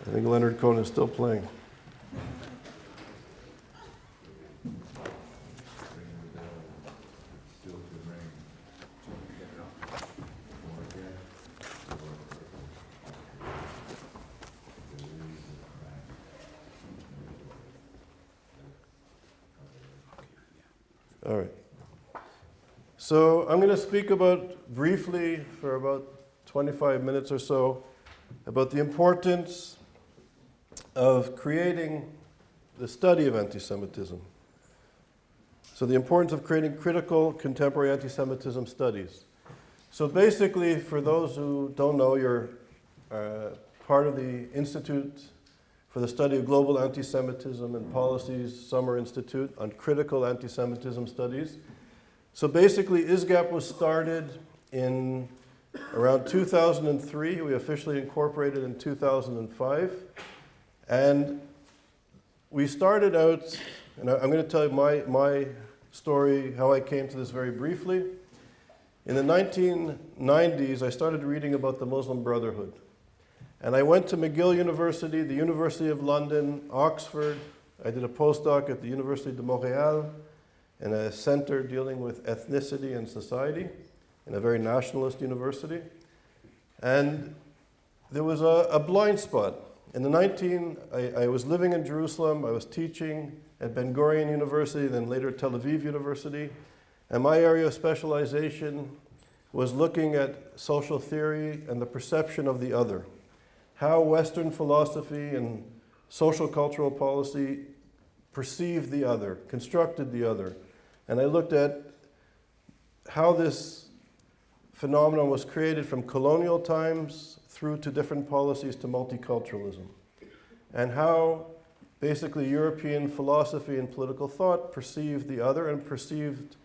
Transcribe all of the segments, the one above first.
I think Leonard Cohen is still playing. All right. So I'm going to speak briefly for about 25 minutes or so about the importance of creating the study of anti-Semitism. So the importance of creating critical contemporary anti-Semitism studies. So basically, for those who don't know, you're part of the Institute for the Study of Global Anti-Semitism and Policies Summer Institute on Critical Anti-Semitism Studies. So basically, ISGAP was started in around 2003. We officially incorporated in 2005. And we started out, and I'm going to tell you my story, how I came to this very briefly. In the 1990s, I started reading about the Muslim Brotherhood. And I went to McGill University, the University of London, Oxford. I did a postdoc at the Université de Montréal in a center dealing with ethnicity and society, in a very nationalist university. And there was a blind spot. I was living in Jerusalem. I was teaching at Ben Gurion University, then later Tel Aviv University. And my area of specialization was looking at social theory and the perception of the other. How Western philosophy and social cultural policy perceived the other, constructed the other. And I looked at how this phenomenon was created from colonial times through to different policies to multiculturalism. And how basically European philosophy and political thought perceived the other and perceived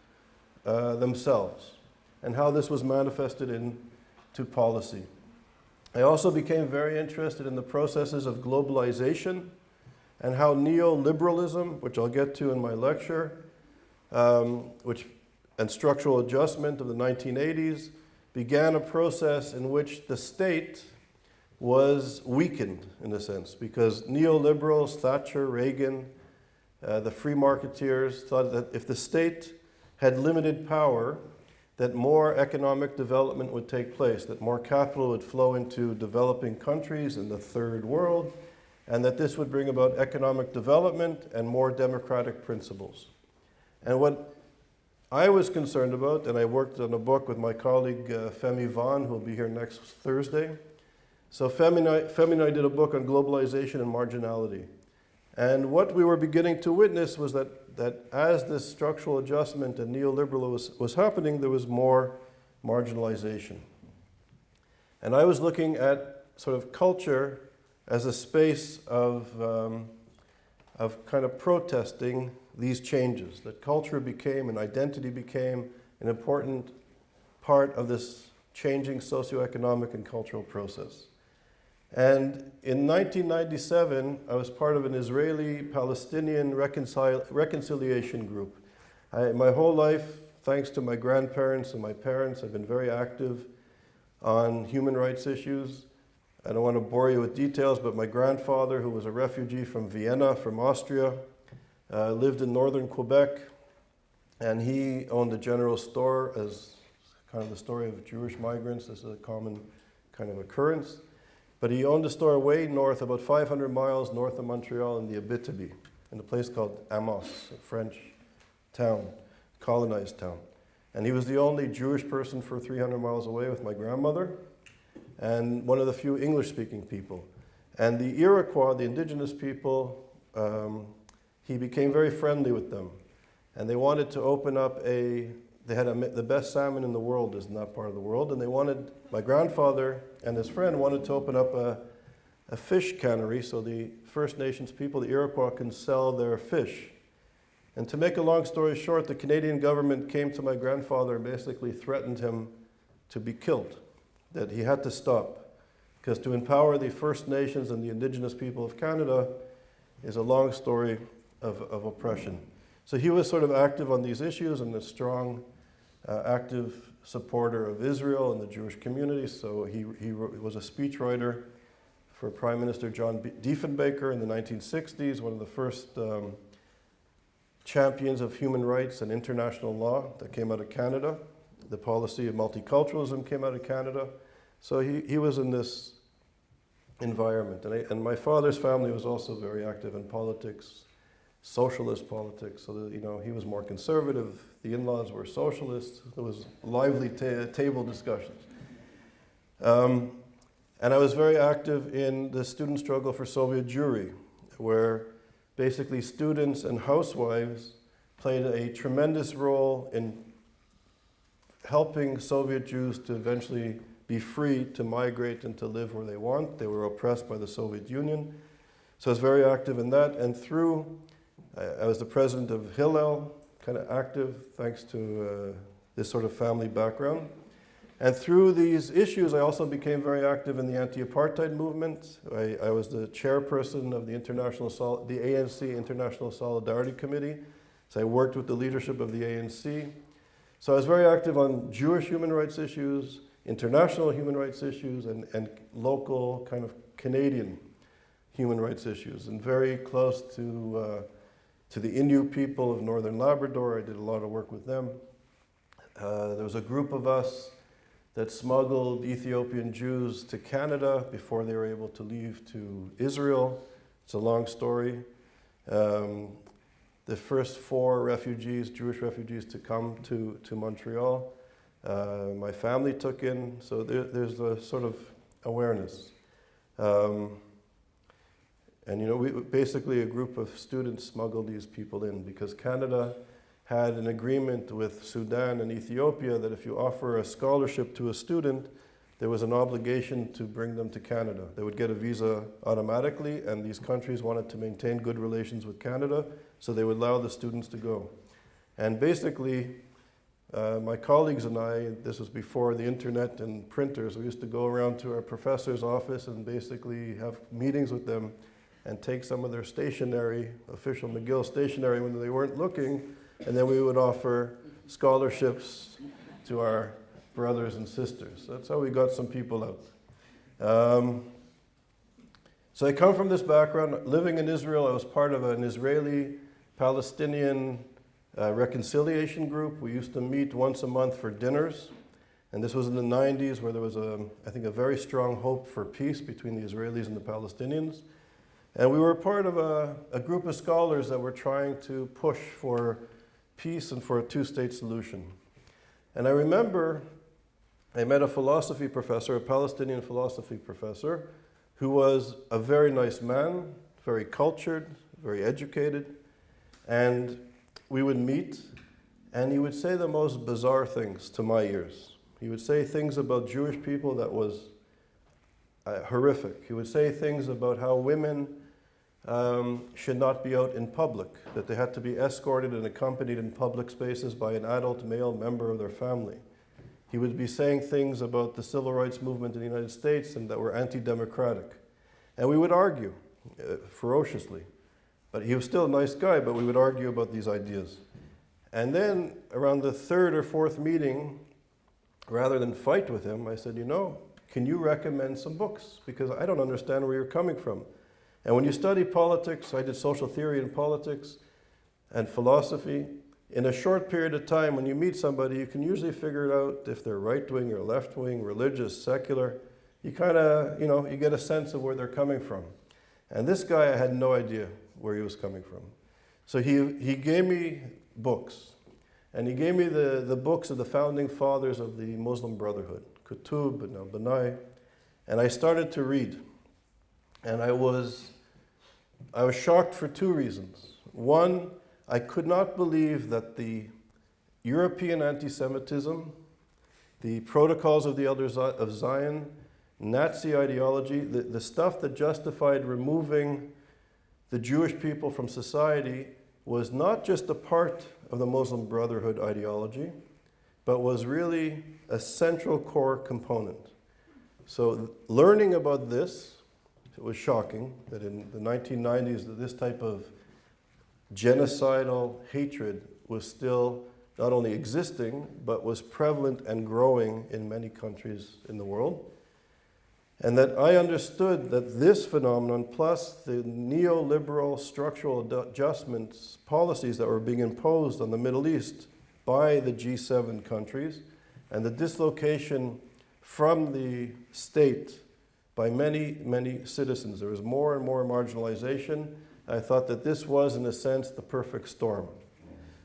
themselves. And how this was manifested into policy. I also became very interested in the processes of globalization and how neoliberalism, which I'll get to in my lecture, and structural adjustment of the 1980s began a process in which the state was weakened, in a sense, because neoliberals, Thatcher, Reagan, the free marketeers thought that if the state had limited power, that more economic development would take place, that more capital would flow into developing countries in the third world, and that this would bring about economic development and more democratic principles. And what I was concerned about, and I worked on a book with my colleague Femi Vaughn, who will be here next Thursday. So Femi and I did a book on globalization and marginality. And what we were beginning to witness was that as this structural adjustment and neoliberalism was happening, there was more marginalization. And I was looking at sort of culture as a space of kind of protesting these changes, that culture became and identity became an important part of this changing socioeconomic and cultural process. And in 1997, I was part of an Israeli-Palestinian reconciliation group. My whole life, thanks to my grandparents and my parents, I've been very active on human rights issues. I don't want to bore you with details, but my grandfather, who was a refugee from Vienna, from Austria, lived in northern Quebec, and he owned a general store, as kind of the story of Jewish migrants. This is a common kind of occurrence. But he owned a store way north, about 500 miles north of Montreal in the Abitibi, in a place called Amos, a French town, colonized town. And he was the only Jewish person for 300 miles away with my grandmother, and one of the few English-speaking people. And the Iroquois, the indigenous people, he became very friendly with them. And they wanted to open up they had the best salmon in the world is in that part of the world, and my grandfather and his friend wanted to open up a fish cannery so the First Nations people, the Iroquois, can sell their fish. And to make a long story short, the Canadian government came to my grandfather and basically threatened him to be killed, that he had to stop. Because to empower the First Nations and the Indigenous people of Canada is a long story of oppression. So he was sort of active on these issues and a strong, active supporter of Israel and the Jewish community. So he was a speechwriter for Prime Minister John Diefenbaker in the 1960s, one of the first champions of human rights and international law that came out of Canada. The policy of multiculturalism came out of Canada. So he was in this environment. And my father's family was also very active in politics, socialist politics. So that, he was more conservative. The in-laws were socialists. There was lively table discussions. And I was very active in the student struggle for Soviet Jewry, where basically students and housewives played a tremendous role in helping Soviet Jews to eventually be free to migrate and to live where they want. They were oppressed by the Soviet Union. So I was very active in that. And I was the president of Hillel, kind of active thanks to this sort of family background. And through these issues, I also became very active in the anti-apartheid movement. I was the chairperson of the ANC International Solidarity Committee. So I worked with the leadership of the ANC. So I was very active on Jewish human rights issues, international human rights issues, and local kind of Canadian human rights issues, and very close to the Innu people of Northern Labrador. I did a lot of work with them. There was a group of us that smuggled Ethiopian Jews to Canada before they were able to leave to Israel. It's a long story. The first 4 refugees, Jewish refugees, to come to Montreal, my family took in. So there's a sort of awareness. And basically a group of students smuggled these people in because Canada had an agreement with Sudan and Ethiopia that if you offer a scholarship to a student, there was an obligation to bring them to Canada. They would get a visa automatically, and these countries wanted to maintain good relations with Canada, so they would allow the students to go. And basically, my colleagues and I, this was before the internet and printers, we used to go around to our professor's office and basically have meetings with them and take some of their stationery, official McGill stationery when they weren't looking, and then we would offer scholarships to our brothers and sisters. That's how we got some people out. So I come from this background. Living in Israel, I was part of an Israeli-Palestinian reconciliation group. We used to meet once a month for dinners. And this was in the 90s, where there was, I think, a very strong hope for peace between the Israelis and the Palestinians. And we were part of a group of scholars that were trying to push for peace and for a two-state solution. And I remember I met a philosophy professor, a Palestinian philosophy professor, who was a very nice man, very cultured, very educated. And we would meet, and he would say the most bizarre things to my ears. He would say things about Jewish people that was horrific. He would say things about how women should not be out in public, that they had to be escorted and accompanied in public spaces by an adult male member of their family. He would be saying things about the civil rights movement in the United States and that were anti-democratic. And we would argue ferociously. But he was still a nice guy, but we would argue about these ideas. And then around the 3rd or 4th meeting, rather than fight with him, I said, can you recommend some books? Because I don't understand where you're coming from. And when you study politics, I did social theory and politics and philosophy. In a short period of time, when you meet somebody, you can usually figure out if they're right-wing or left-wing, religious, secular. You kind of, you get a sense of where they're coming from. And this guy, I had no idea where he was coming from. So he gave me books. And he gave me the books of the founding fathers of the Muslim Brotherhood, Qutb and al-Banai. And I started to read. And I was shocked for 2 reasons. One, I could not believe that the European anti-Semitism, the protocols of the Elders of Zion, Nazi ideology, the stuff that justified removing the Jewish people from society was not just a part of the Muslim Brotherhood ideology, but was really a central core component. So learning about this, it was shocking that in the 1990s that this type of genocidal hatred was still not only existing, but was prevalent and growing in many countries in the world. And that I understood that this phenomenon, plus the neoliberal structural adjustments policies that were being imposed on the Middle East by the G7 countries, and the dislocation from the state by many, many citizens. There was more and more marginalization. I thought that this was, in a sense, the perfect storm.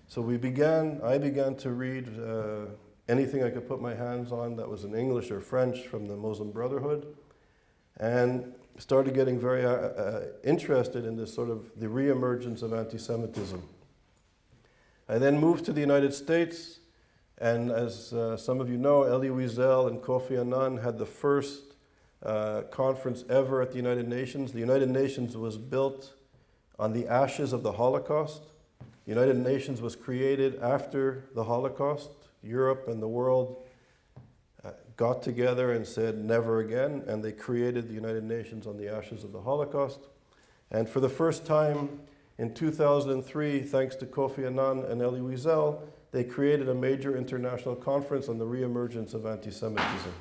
So I began to read anything I could put my hands on that was in English or French from the Muslim Brotherhood, and started getting very interested in this sort of the reemergence of anti-Semitism. I then moved to the United States, and as some of you know, Elie Wiesel and Kofi Annan had the first conference ever at the United Nations. The United Nations was built on the ashes of the Holocaust. The United Nations was created after the Holocaust. Europe and the world got together and said never again, and they created the United Nations on the ashes of the Holocaust. And for the first time in 2003, thanks to Kofi Annan and Elie Wiesel, they created a major international conference on the reemergence of anti-Semitism.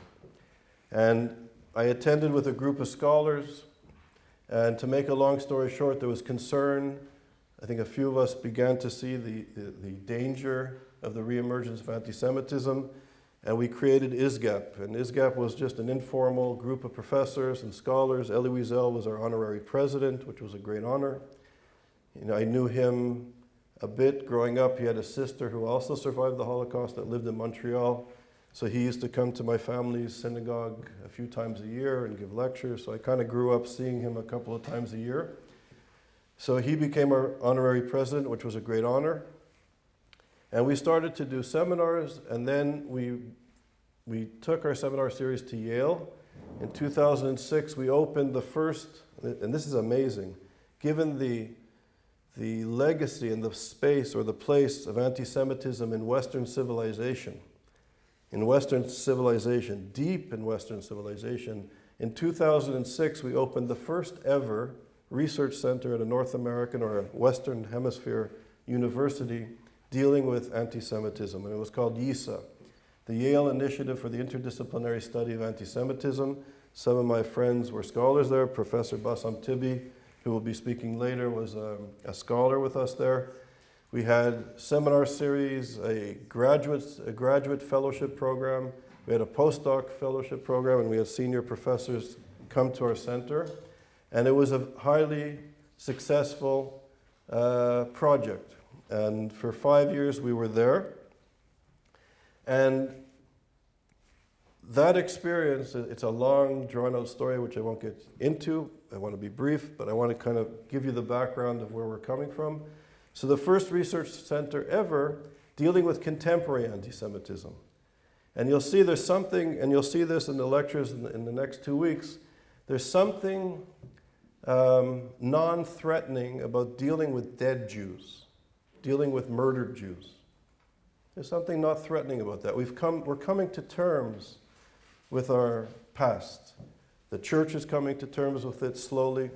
And I attended with a group of scholars, and to make a long story short, there was concern. I think a few of us began to see the danger of the reemergence of anti-Semitism, and we created ISGAP. And ISGAP was just an informal group of professors and scholars. Elie Wiesel was our honorary president, which was a great honor. I knew him a bit growing up. He had a sister who also survived the Holocaust that lived in Montreal. So he used to come to my family's synagogue a few times a year and give lectures. So I kind of grew up seeing him a couple of times a year. So he became our honorary president, which was a great honor. And we started to do seminars, and then we took our seminar series to Yale. In 2006, we opened the first, and this is amazing, given the legacy and the space or the place of anti-Semitism in Western civilization. In Western civilization, deep in Western civilization, in 2006, we opened the first ever research center at a North American or a Western Hemisphere university dealing with anti-Semitism, and it was called YISA, the Yale Initiative for the Interdisciplinary Study of Anti-Semitism. Some of my friends were scholars there. Professor Bassam Tibi, who will be speaking later, was a scholar with us there. We had seminar series, a graduate fellowship program, we had a postdoc fellowship program, and we had senior professors come to our center. And it was a highly successful project. And for 5 years we were there. And that experience, it's a long, drawn-out story, which I won't get into. I want to be brief, but I want to kind of give you the background of where we're coming from. So the first research center ever dealing with contemporary anti-Semitism. And you'll see there's something, and you'll see this in the lectures in the next 2 weeks, there's something non-threatening about dealing with dead Jews, dealing with murdered Jews. There's something not threatening about that. We're coming to terms with our past. The church is coming to terms with it slowly.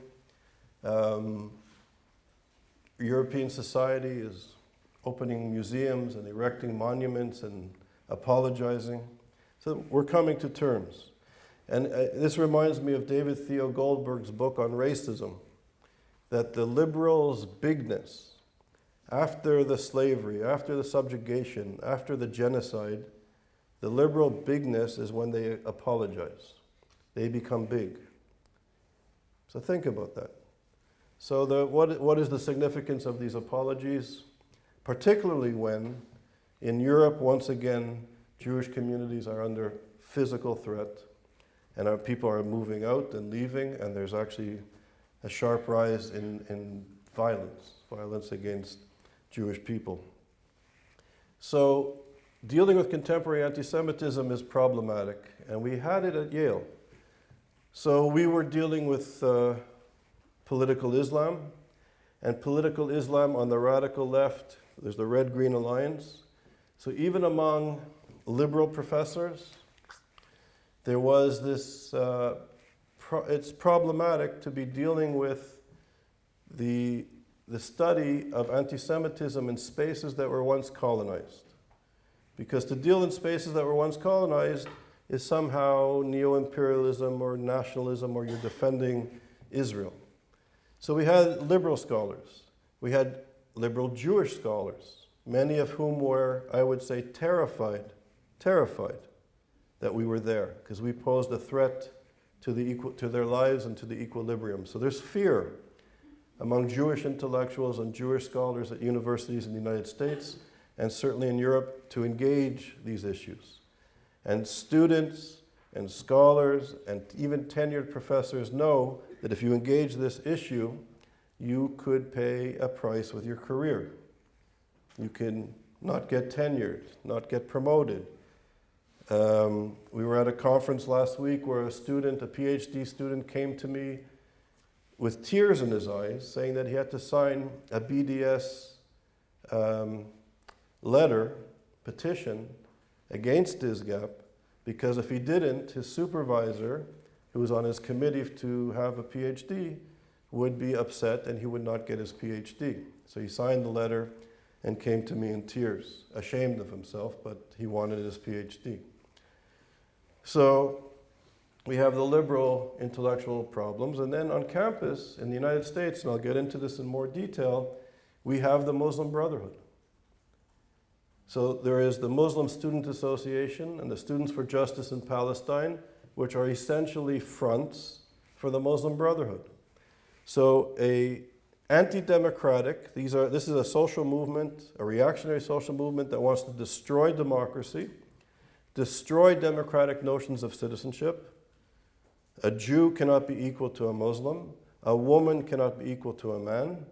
European society is opening museums and erecting monuments and apologizing. So we're coming to terms. And this reminds me of David Theo Goldberg's book on racism, that the liberals' bigness, after the slavery, after the subjugation, after the genocide, the liberal bigness is when they apologize. They become big. So think about that. So what is the significance of these apologies? Particularly when, in Europe, once again, Jewish communities are under physical threat, and our people are moving out and leaving, and there's actually a sharp rise in violence against Jewish people. So dealing with contemporary anti-Semitism is problematic, and we had it at Yale. So we were dealing with political Islam, and political Islam on the radical left, there's the Red-Green Alliance. So even among liberal professors, there was this, it's problematic to be dealing with the study of anti-Semitism in spaces that were once colonized. Because to deal in spaces that were once colonized, is somehow neo-imperialism or nationalism, or you're defending Israel. So we had liberal scholars. We had liberal Jewish scholars, many of whom were, I would say, terrified that we were there, because we posed a threat to their lives and to the equilibrium. So there's fear among Jewish intellectuals and Jewish scholars at universities in the United States, and certainly in Europe, to engage these issues. And students and scholars and even tenured professors know that if you engage this issue, you could pay a price with your career. You can not get tenured, not get promoted. We were at a conference last week where a PhD student, came to me with tears in his eyes, saying that he had to sign a BDS petition against ISGAP, because if he didn't, his supervisor, who was on his committee to have a PhD, would be upset and he would not get his PhD. So he signed the letter and came to me in tears, ashamed of himself, but he wanted his PhD. So we have the liberal intellectual problems, and then on campus in the United States, and I'll get into this in more detail, we have the Muslim Brotherhood. So there is the Muslim Student Association and the Students for Justice in Palestine, which are essentially fronts for the Muslim Brotherhood. So anti-democratic, this is a social movement, a reactionary social movement that wants to destroy democracy, destroy democratic notions of citizenship. A Jew cannot be equal to a Muslim. A woman cannot be equal to a man.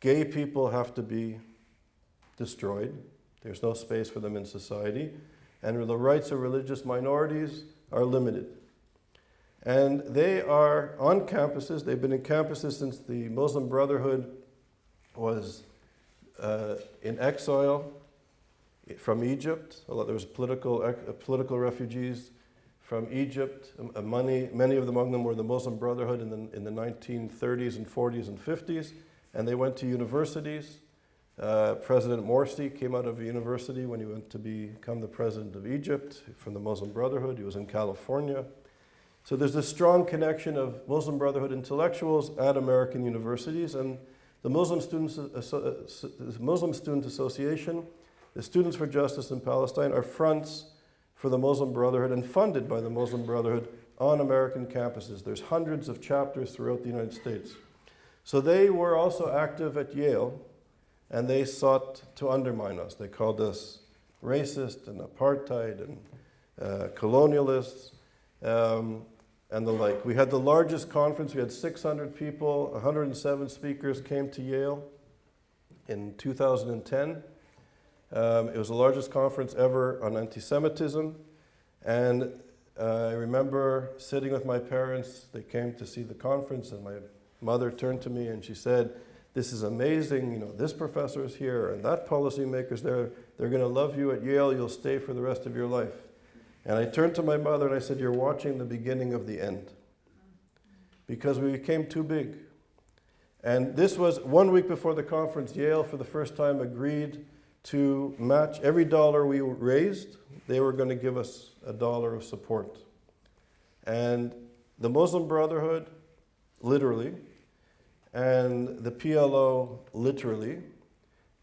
Gay people have to be destroyed. There's no space for them in society. And the rights of religious minorities are limited. And they are on campuses. They've been in campuses since the Muslim Brotherhood was in exile from Egypt. There was political refugees from Egypt. Many of them among them were the Muslim Brotherhood in the 1930s and 40s and 50s. And they went to universities. President Morsi came out of a university when he went to become the president of Egypt from the Muslim Brotherhood. He was in California. So there's this strong connection of Muslim Brotherhood intellectuals at American universities, and the Muslim Student Association, the Students for Justice in Palestine, are fronts for the Muslim Brotherhood and funded by the Muslim Brotherhood on American campuses. There's hundreds of chapters throughout the United States. So they were also active at Yale, and they sought to undermine us. They called us racist and apartheid and colonialists. And the like. We had the largest conference. We had 600 people, 107 speakers came to Yale in 2010. It was the largest conference ever on anti-Semitism. And I remember sitting with my parents. They came to see the conference, and my mother turned to me and she said, "This is amazing. You know, this professor is here and that policymaker's there. They're going to love you at Yale. You'll stay for the rest of your life." And I turned to my mother and I said, "You're watching the beginning of the end." Because we became too big. And this was 1 week before the conference. Yale, for the first time, agreed to match every dollar we raised. They were going to give us $1 of support. And the Muslim Brotherhood, literally, and the PLO, literally,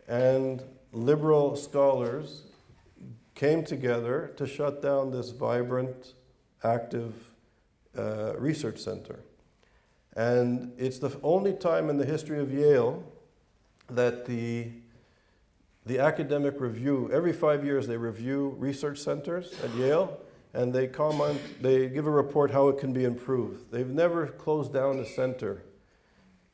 and liberal scholars came together to shut down this vibrant, active research center. And it's the only time in the history of Yale that the academic review, every 5 years they review research centers at Yale, and they give a report how it can be improved. They've never closed down a center.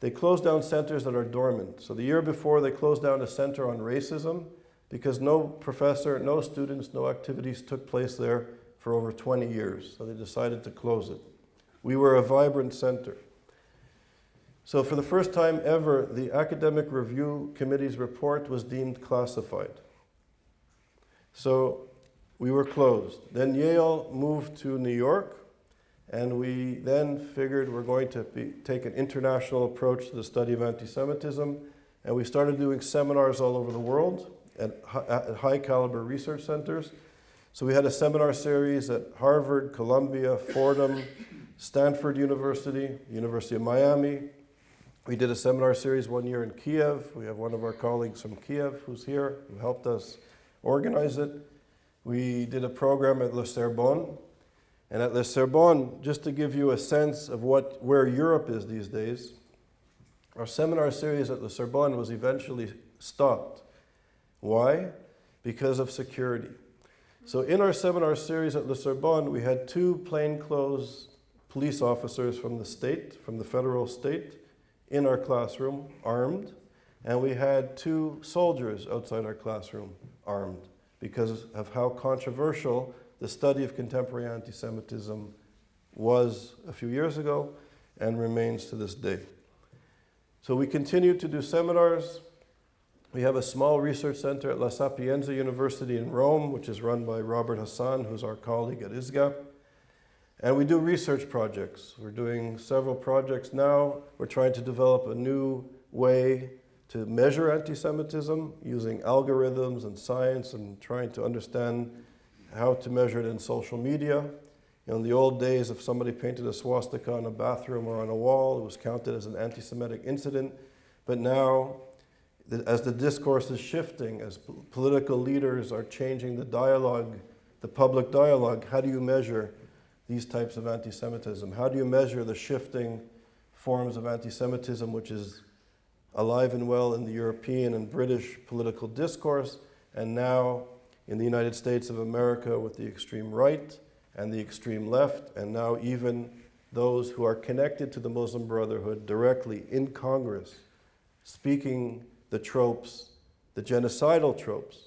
They close down centers that are dormant. So the year before, they closed down a center on racism, because no professor, no students, no activities took place there for over 20 years. So they decided to close it. We were a vibrant center. So for the first time ever, the Academic Review Committee's report was deemed classified. So we were closed. Then Yale moved to New York, and we then figured we're going to take an international approach to the study of anti-Semitism, and we started doing seminars all over the world at high caliber research centers. So we had a seminar series at Harvard, Columbia, Fordham, Stanford University, University of Miami. We did a seminar series one year in Kiev. We have one of our colleagues from Kiev who's here, who helped us organize it. We did a program at Le Sorbonne. And at Le Sorbonne, just to give you a sense of where Europe is these days, our seminar series at Le Sorbonne was eventually stopped. Why? Because of security. So in our seminar series at Le Sorbonne, we had 2 plainclothes police officers from the state, from the federal state, in our classroom, armed, and we had 2 soldiers outside our classroom, armed, because of how controversial the study of contemporary anti-Semitism was a few years ago and remains to this day. So we continue to do seminars. We have a small research center at La Sapienza University in Rome, which is run by Robert Hassan, who's our colleague at ISGAP. And we do research projects. We're doing several projects now. We're trying to develop a new way to measure anti-Semitism using algorithms and science and trying to understand how to measure it in social media. In the old days, if somebody painted a swastika on a bathroom or on a wall, it was counted as an anti-Semitic incident. But now, as the discourse is shifting, as political leaders are changing the dialogue, the public dialogue, how do you measure these types of anti-Semitism? How do you measure the shifting forms of anti-Semitism, which is alive and well in the European and British political discourse, and now in the United States of America with the extreme right and the extreme left, and now even those who are connected to the Muslim Brotherhood directly in Congress, speaking the tropes, the genocidal tropes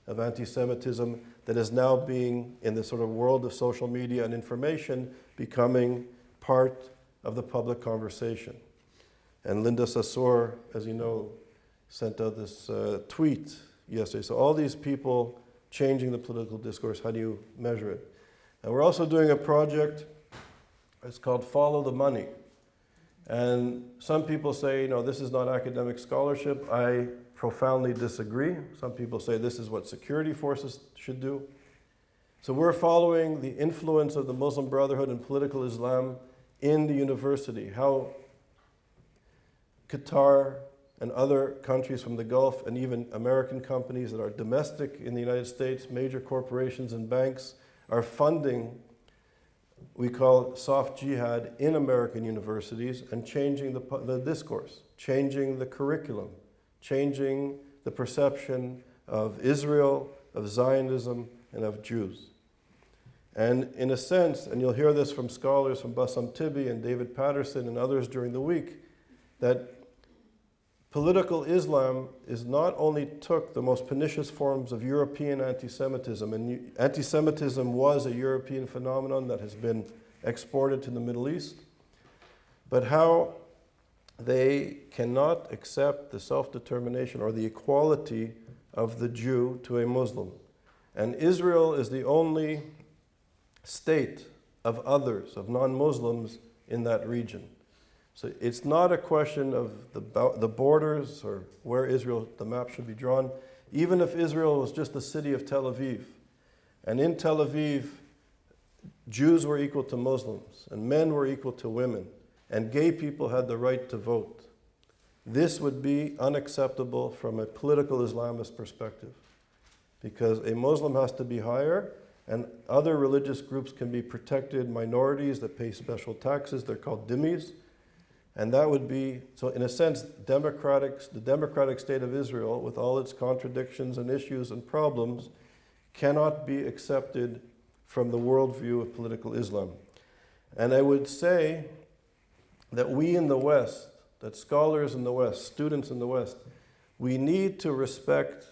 of anti-Semitism that is now being, in the sort of world of social media and information, becoming part of the public conversation. And Linda Sassor, as you know, sent out this tweet yesterday. So all these people changing the political discourse, how do you measure it? And we're also doing a project, it's called Follow the Money. And some people say, this is not academic scholarship. I profoundly disagree. Some people say this is what security forces should do. So we're following the influence of the Muslim Brotherhood and political Islam in the university, how Qatar and other countries from the Gulf and even American companies that are domestic in the United States, major corporations and banks, are funding, we call it soft jihad, in American universities and changing the discourse, changing the curriculum, changing the perception of Israel, of Zionism, and of Jews. And in a sense, and you'll hear this from scholars from Bassam Tibi and David Patterson and others during the week, that political Islam is not only took the most pernicious forms of European anti-Semitism, and anti-Semitism was a European phenomenon that has been exported to the Middle East, but how they cannot accept the self-determination or the equality of the Jew to a Muslim. And Israel is the only state of others, of non-Muslims in that region. So it's not a question of the borders or where Israel, the map should be drawn. Even if Israel was just the city of Tel Aviv, and in Tel Aviv, Jews were equal to Muslims, and men were equal to women, and gay people had the right to vote. This would be unacceptable from a political Islamist perspective, because a Muslim has to be higher, and other religious groups can be protected minorities that pay special taxes. They're called dhimmis. And that would be, so in a sense, the democratic state of Israel, with all its contradictions and issues and problems, cannot be accepted from the worldview of political Islam. And I would say that we in the West, that scholars in the West, students in the West, we need to respect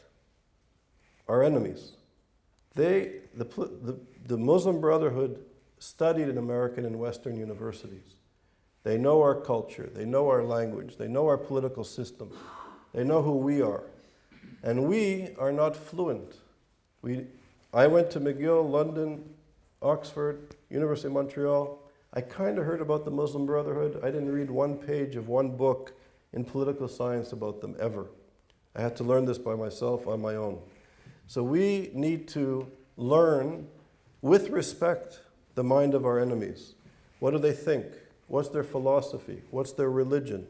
our enemies. The Muslim Brotherhood studied in American and Western universities. They know our culture, they know our language, they know our political system, they know who we are. And we are not fluent. I went to McGill, London, Oxford, University of Montreal. I kind of heard about the Muslim Brotherhood. I didn't read one page of one book in political science about them ever. I had to learn this by myself on my own. So we need to learn with respect the mind of our enemies. What do they think? What's their philosophy? What's their religion?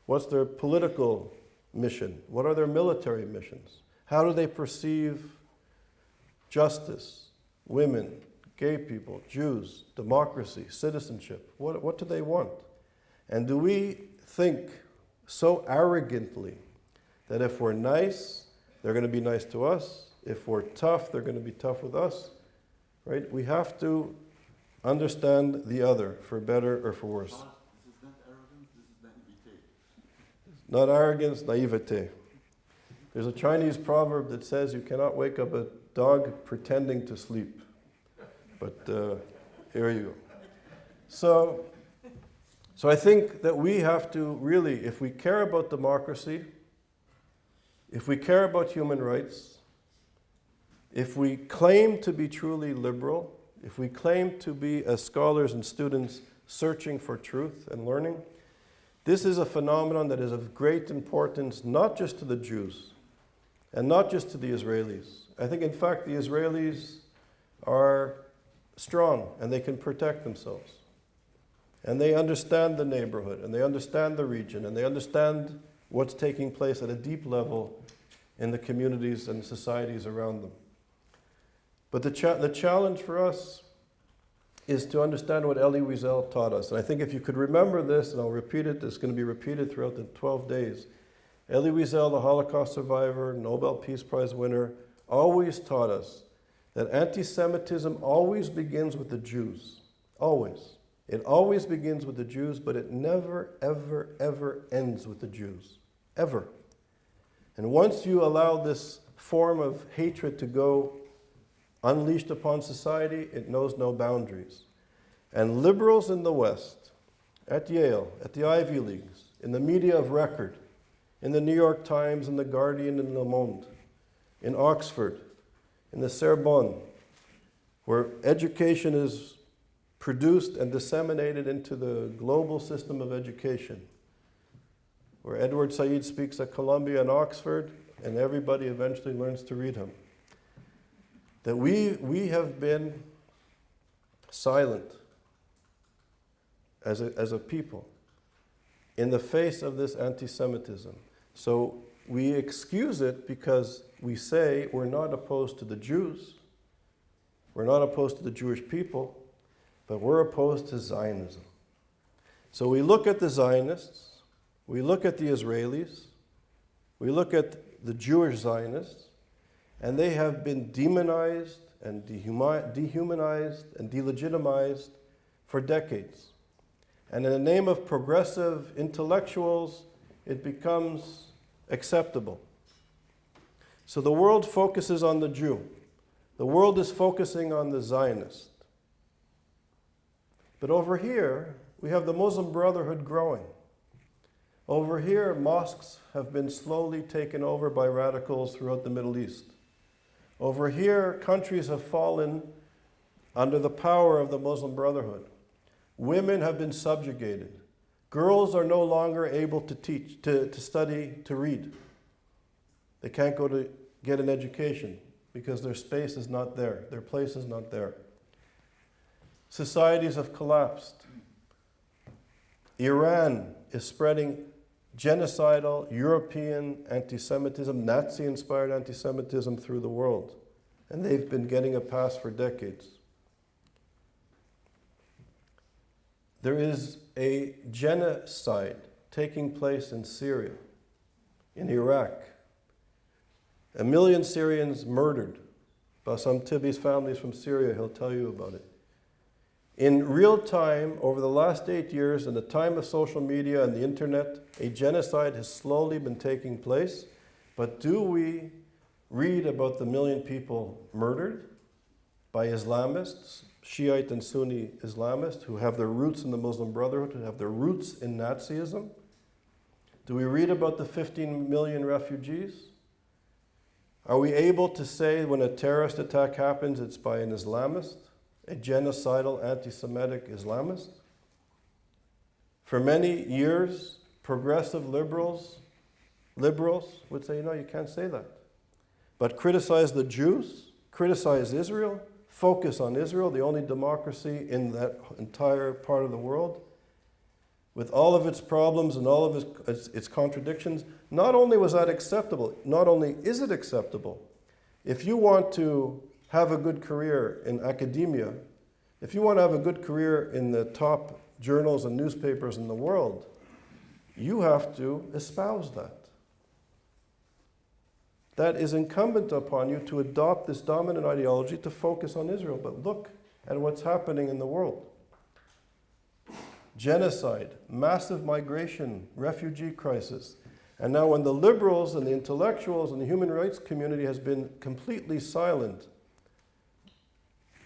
What's their political mission? What are their military missions? How do they perceive justice, women, gay people, Jews, democracy, citizenship? What do they want? And do we think so arrogantly that if we're nice, they're going to be nice to us? If we're tough, they're going to be tough with us? Right? We have to understand the other, for better or for worse. This is not arrogance, this is naivete. Not arrogance, naivete. There's a Chinese proverb that says you cannot wake up a dog pretending to sleep. But here you go. So I think that we have to really, if we care about democracy, if we care about human rights, if we claim to be truly liberal, if we claim to be, as scholars and students, searching for truth and learning, this is a phenomenon that is of great importance, not just to the Jews, and not just to the Israelis. I think, in fact, the Israelis are strong, and they can protect themselves. And they understand the neighborhood, and they understand the region, and they understand what's taking place at a deep level in the communities and societies around them. But the challenge for us is to understand what Elie Wiesel taught us. And I think if you could remember this, and I'll repeat it, it's going to be repeated throughout the 12 days. Elie Wiesel, the Holocaust survivor, Nobel Peace Prize winner, always taught us that anti-Semitism always begins with the Jews. Always. It always begins with the Jews, but it never, ever, ever ends with the Jews. Ever. And once you allow this form of hatred to go unleashed upon society, it knows no boundaries. And liberals in the West, at Yale, at the Ivy Leagues, in the media of record, in the New York Times, in the Guardian, in Le Monde, in Oxford, in the Sorbonne, where education is produced and disseminated into the global system of education, where Edward Said speaks at Columbia and Oxford, and everybody eventually learns to read him. That we have been silent as a people in the face of this anti-Semitism. So we excuse it because we say we're not opposed to the Jews, we're not opposed to the Jewish people, but we're opposed to Zionism. So we look at the Zionists, we look at the Israelis, we look at the Jewish Zionists, and they have been demonized and dehumanized and delegitimized for decades. And in the name of progressive intellectuals, it becomes acceptable. So the world focuses on the Jew. The world is focusing on the Zionist. But over here, we have the Muslim Brotherhood growing. Over here, mosques have been slowly taken over by radicals throughout the Middle East. Over here, countries have fallen under the power of the Muslim Brotherhood. Women have been subjugated. Girls are no longer able to teach, to study, to read. They can't go to get an education because their space is not there, their place is not there. Societies have collapsed. Iran is spreading genocidal European anti-Semitism, Nazi-inspired anti-Semitism through the world. And they've been getting a pass for decades. There is a genocide taking place in Syria, in Iraq. 1 million Syrians murdered. Bassam Tibi's family is from Syria, he'll tell you about it. In real time, over the last 8 years, in the time of social media and the internet, a genocide has slowly been taking place. But do we read about the 1 million people murdered by Islamists, Shiite and Sunni Islamists, who have their roots in the Muslim Brotherhood, who have their roots in Nazism? Do we read about the 15 million refugees? Are we able to say when a terrorist attack happens, it's by an Islamist? A genocidal anti-Semitic Islamist? For many years, progressive liberals would say, no, you can't say that. but criticize the Jews, criticize Israel, focus on Israel, the only democracy in that entire part of the world, with all of its problems and all of its contradictions. Not only was that acceptable, not only is it acceptable, if you want to have a good career in academia, if you want to have a good career in the top journals and newspapers in the world, you have to espouse that. That is incumbent upon you to adopt this dominant ideology to focus on Israel. But look at what's happening in the world. Genocide, massive migration, refugee crisis. And now when the liberals and the intellectuals and the human rights community has been completely silent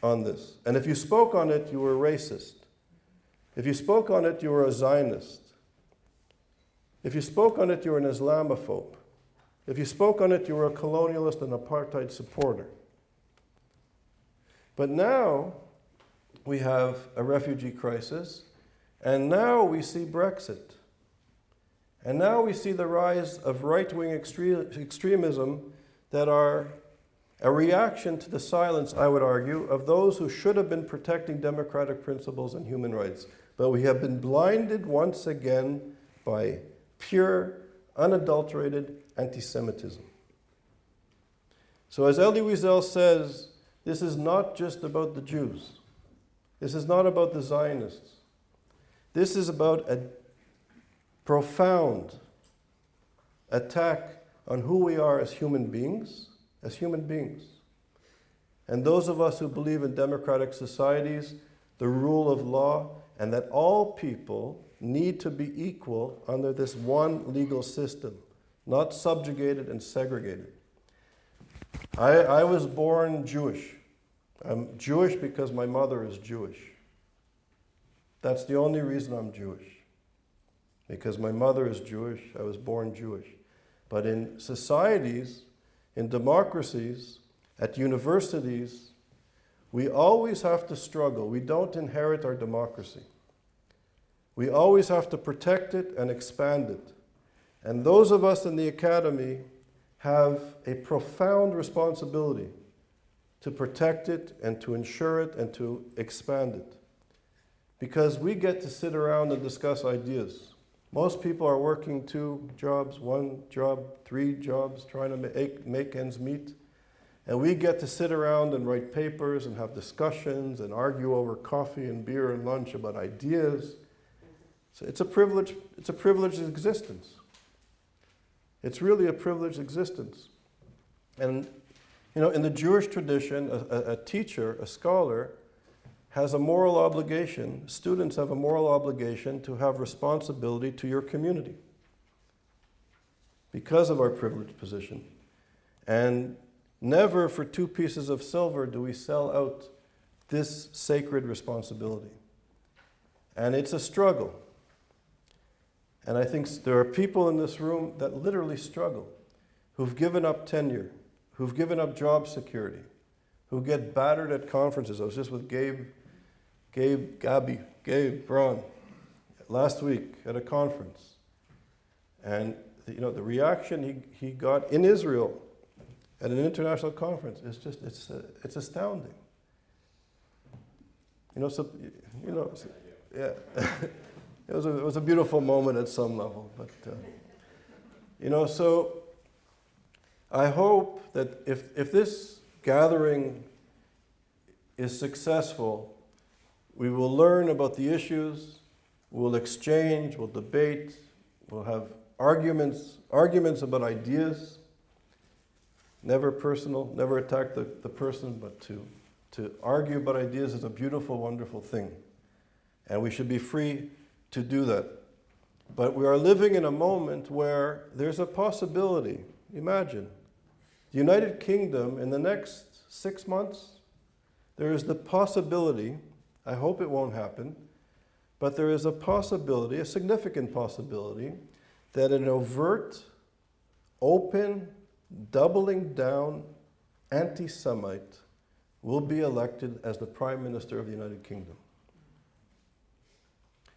on this. And if you spoke on it, you were racist. If you spoke on it, you were a Zionist. If you spoke on it, you were an Islamophobe. If you spoke on it, you were a colonialist and apartheid supporter. But now we have a refugee crisis, and now we see Brexit. And now we see the rise of right-wing extremism that are a reaction to the silence, I would argue, of those who should have been protecting democratic principles and human rights. But we have been blinded once again by pure, unadulterated anti-Semitism. So as Elie Wiesel says, this is not just about the Jews. This is not about the Zionists. This is about a profound attack on who we are as human beings, And those of us who believe in democratic societies, the rule of law, and that all people need to be equal under this one legal system, not subjugated and segregated. I was born Jewish. I'm Jewish because my mother is Jewish. That's the only reason I'm Jewish. Because my mother is Jewish, I was born Jewish. But in societies, in democracies, at universities, we always have to struggle. We don't inherit our democracy. We always have to protect it and expand it. And those of us in the academy have a profound responsibility to protect it and to ensure it and to expand it. Because we get to sit around and discuss ideas. Most people are working 2 jobs, 1 job, 3 jobs, trying to make ends meet. And we get to sit around and write papers and have discussions and argue over coffee and beer and lunch about ideas. So it's a privileged existence. It's really a privileged existence. And, in the Jewish tradition, a teacher, a scholar, has a moral obligation, students have a moral obligation to have responsibility to your community because of our privileged position. And never for 2 pieces of silver do we sell out this sacred responsibility. And it's a struggle. And I think there are people in this room that literally struggle, who've given up tenure, who've given up job security, who get battered at conferences. I was just with Gabe Braun last week at a conference. And the reaction he got in Israel at an international conference is just, it's astounding. Yeah. It was a beautiful moment at some level, but so I hope that if this gathering is successful, we will learn about the issues, we'll exchange, we'll debate, we'll have arguments about ideas, never personal, never attack the person, but to argue about ideas is a beautiful, wonderful thing. And we should be free to do that. But we are living in a moment where there's a possibility. Imagine, the United Kingdom in the next 6 months, there is the possibility, I hope it won't happen, but there is a possibility, a significant possibility, that an overt, open, doubling down anti-Semite will be elected as the Prime Minister of the United Kingdom.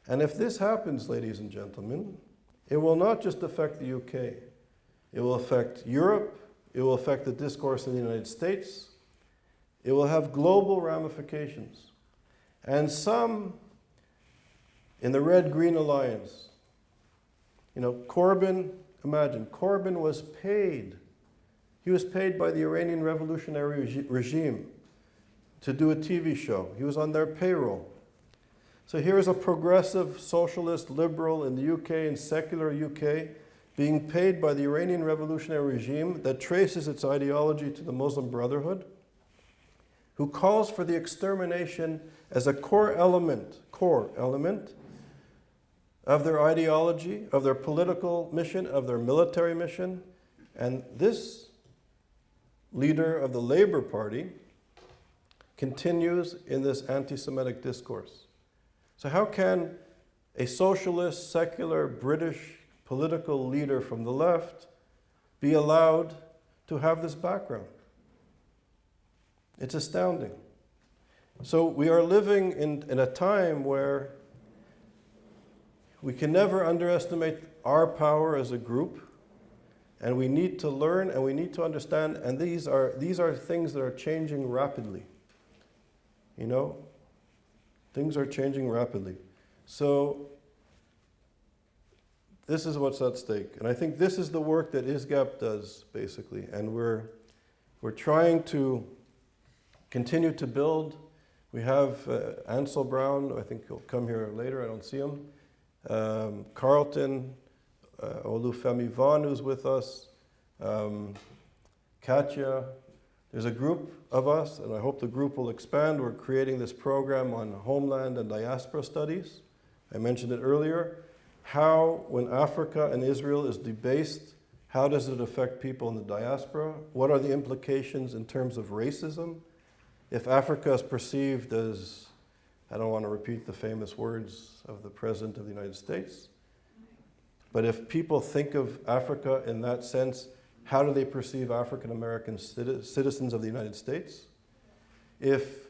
And if this happens, ladies and gentlemen, it will not just affect the UK. It will affect Europe, It will affect the discourse in the United States. It will have global ramifications. And some in the Red-Green Alliance, Corbyn, imagine, Corbyn was paid. He was paid by the Iranian revolutionary regime to do a TV show. He was on their payroll. So here is a progressive, socialist, liberal in the UK and secular UK being paid by the Iranian revolutionary regime that traces its ideology to the Muslim Brotherhood, who calls for the extermination as a core element of their ideology, of their political mission, of their military mission. And this leader of the Labour Party continues in this anti-Semitic discourse. So how can a socialist, secular, British political leader from the left be allowed to have this background? It's astounding. So we are living in a time where we can never underestimate our power as a group, and we need to learn and we need to understand, and these are things that are changing rapidly. Things are changing rapidly. So this is what's at stake. And I think this is the work that ISGAP does, basically. And we're trying to continue to build. We have Ansel Brown, I think he'll come here later, I don't see him. Carlton, Olufemi Vaughn, who's with us, Katya. There's a group of us, and I hope the group will expand. We're creating this program on homeland and diaspora studies. I mentioned it earlier. How, when Africa and Israel is debased, how does it affect people in the diaspora? What are the implications in terms of racism? If Africa is perceived as, I don't want to repeat the famous words of the President of the United States, but if people think of Africa in that sense, how do they perceive African American citizens of the United States? If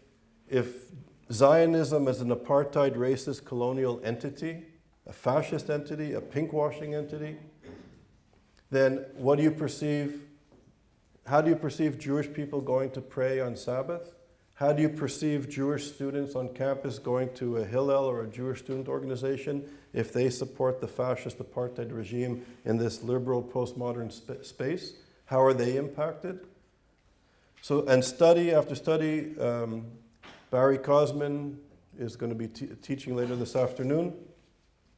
Zionism is an apartheid, racist, colonial entity, a fascist entity, a pinkwashing entity, then what do you perceive? How do you perceive Jewish people going to pray on Sabbath? How do you perceive Jewish students on campus going to a Hillel or a Jewish student organization if they support the fascist apartheid regime in this liberal postmodern space? How are they impacted? So, and study after study, Barry Cosman is going to be teaching later this afternoon.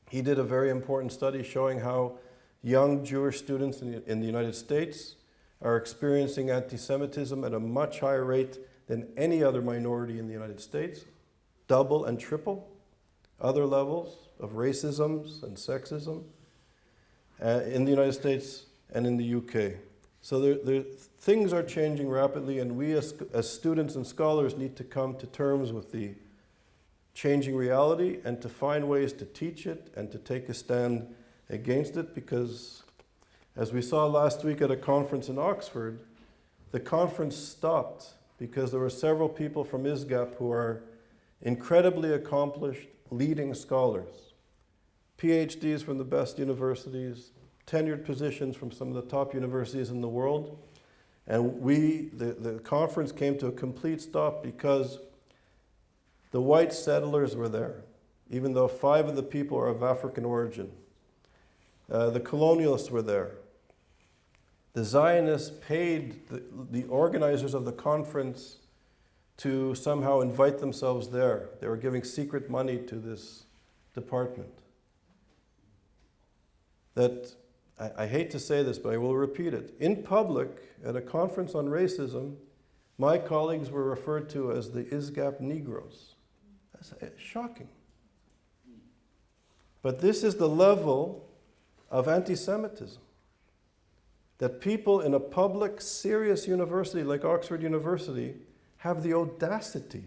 He did a very important study showing how young Jewish students in the United States are experiencing anti-Semitism at a much higher rate than any other minority in the United States, double and triple other levels of racism and sexism in the United States and in the UK. So things are changing rapidly, and we as students and scholars need to come to terms with the changing reality and to find ways to teach it and to take a stand against it, because as we saw last week at a conference in Oxford, the conference stopped because there were several people from ISGAP who are incredibly accomplished, leading scholars, PhDs from the best universities, tenured positions from some of the top universities in the world. And the conference came to a complete stop because the white settlers were there, even though 5 of the people are of African origin. The colonialists were there. The Zionists paid the organizers of the conference to somehow invite themselves there. They were giving secret money to this department. That, I hate to say this, but I will repeat it. In public, at a conference on racism, my colleagues were referred to as the ISGAP Negroes. That's shocking. But this is the level of anti-Semitism. That people in a public, serious university like Oxford University have the audacity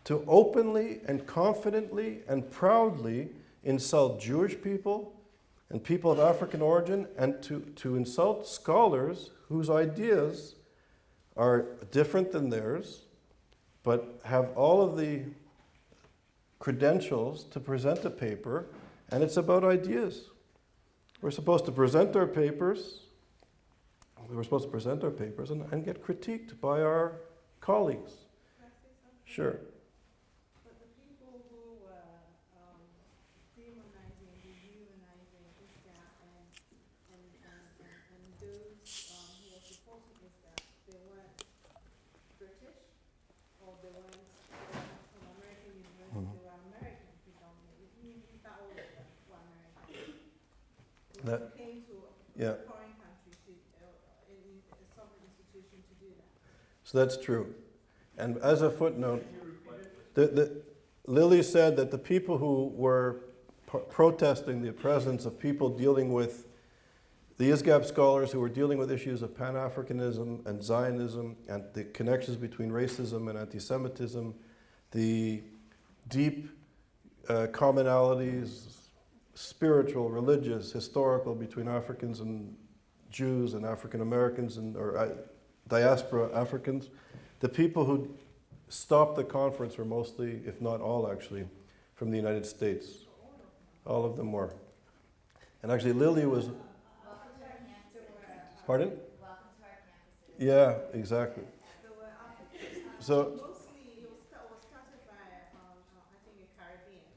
to openly and confidently and proudly insult Jewish people and people of African origin, and to insult scholars whose ideas are different than theirs, but have all of the credentials to present a paper, and it's about ideas. We're supposed to present our papers, we were supposed to present our papers and get critiqued by our colleagues. Can I say something? Sure. But the people who were demonizing, dehumanizing ISGAP and those who were supporting ISGAP, they weren't British or they weren't from American university, they were American predominantly. In fact, all of them were American. They came to Yeah. a foreign country to, a sovereign institution to do that. So that's true. And as a footnote, Lily said that the people who were protesting the presence of people dealing with, the ISGAP scholars who were dealing with issues of Pan-Africanism and Zionism and the connections between racism and anti-Semitism, the deep commonalities, spiritual, religious, historical between Africans and Jews and African Americans or diaspora Africans. The people who stopped the conference were mostly, if not all actually, from the United States. All of them were. And actually Lily was... Welcome to our campus. Pardon? Welcome to our campuses. Yeah, exactly. There were Africans. So, Mostly, it was started by, I think, a Caribbean,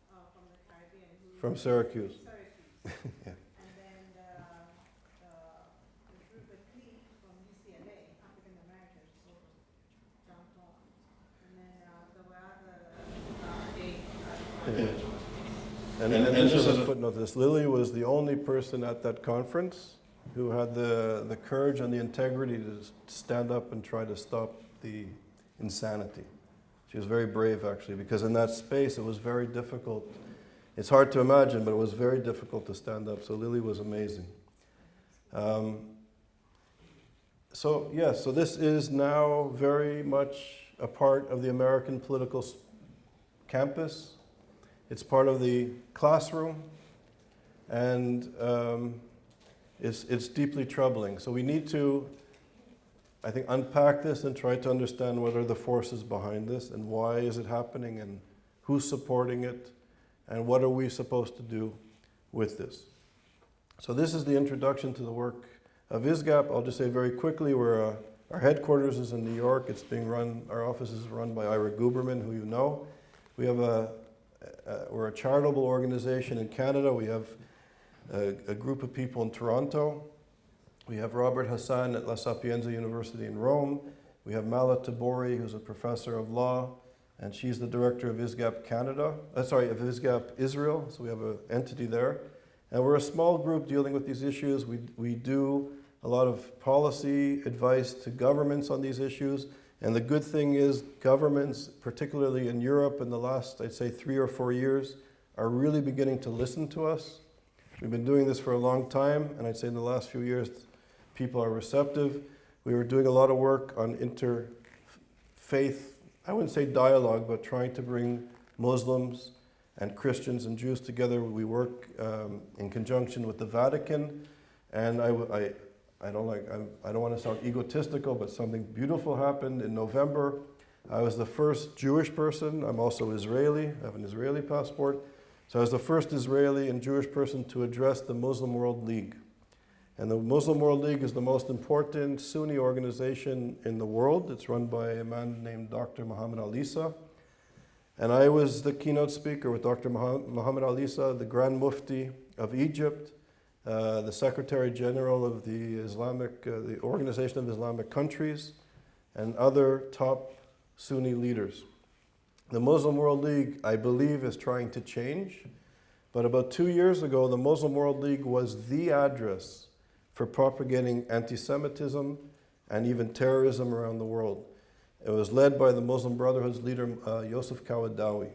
from the Caribbean. from Syracuse. Syracuse. Yeah. And then the group, the clique from UCLA, African Americans, sort of jumped on. And then there were other, And this is a footnote to this. Lily was the only person at that conference who had the courage and the integrity to stand up and try to stop the insanity. She was very brave, actually, because in that space it was very difficult. It's hard to imagine, but it was very difficult to stand up. So Lily was amazing. So this is now very much a part of the American political campus. It's part of the classroom, and it's deeply troubling. So we need to, I think, unpack this and try to understand what are the forces behind this and why is it happening and who's supporting it and what are we supposed to do with this. So this is the introduction to the work of ISGAP. I'll just say very quickly, our headquarters is in New York. It's being run, our office is run by Ira Guberman, who you know. We have we're a charitable organization in Canada. We have a group of people in Toronto. We have Robert Hassan at La Sapienza University in Rome. We have Mala Tabori, who's a professor of law, and she's the director of ISGAP Canada. Of ISGAP Israel. So we have an entity there. And we're a small group dealing with these issues. We do a lot of policy advice to governments on these issues. And the good thing is governments, particularly in Europe in the last, I'd say 3 or 4 years, are really beginning to listen to us. We've been doing this for a long time, and I'd say in the last few years, people are receptive. We were doing a lot of work on interfaith, I wouldn't say dialogue, but trying to bring Muslims and Christians and Jews together. We work in conjunction with the Vatican, and I don't want to sound egotistical, but something beautiful happened in November. I was the first Jewish person. I'm also Israeli. I have an Israeli passport. So I was the first Israeli and Jewish person to address the Muslim World League. And the Muslim World League is the most important Sunni organization in the world. It's run by a man named Dr. Muhammad Alisa. And I was the keynote speaker with Dr. Muhammad Alisa, the Grand Mufti of Egypt, the Secretary General of the Organization of Islamic Countries, and other top Sunni leaders. The Muslim World League, I believe, is trying to change, but about 2 years ago, the Muslim World League was the address for propagating anti-Semitism and even terrorism around the world. It was led by the Muslim Brotherhood's leader, Yosef Kawadawi.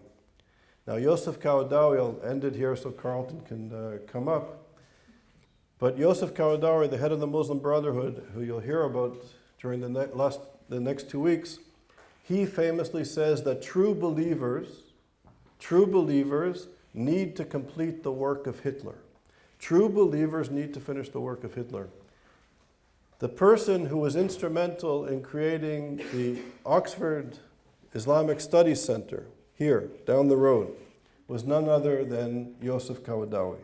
Now, Yosef Kawadawi, I'll end it here so Carlton can come up. But Yosef Kawadawi, the head of the Muslim Brotherhood, who you'll hear about during the next 2 weeks, he famously says that true believers need to complete the work of Hitler. True believers need to finish the work of Hitler. The person who was instrumental in creating the Oxford Islamic Studies Center here, down the road, was none other than Yosef Kawadawi.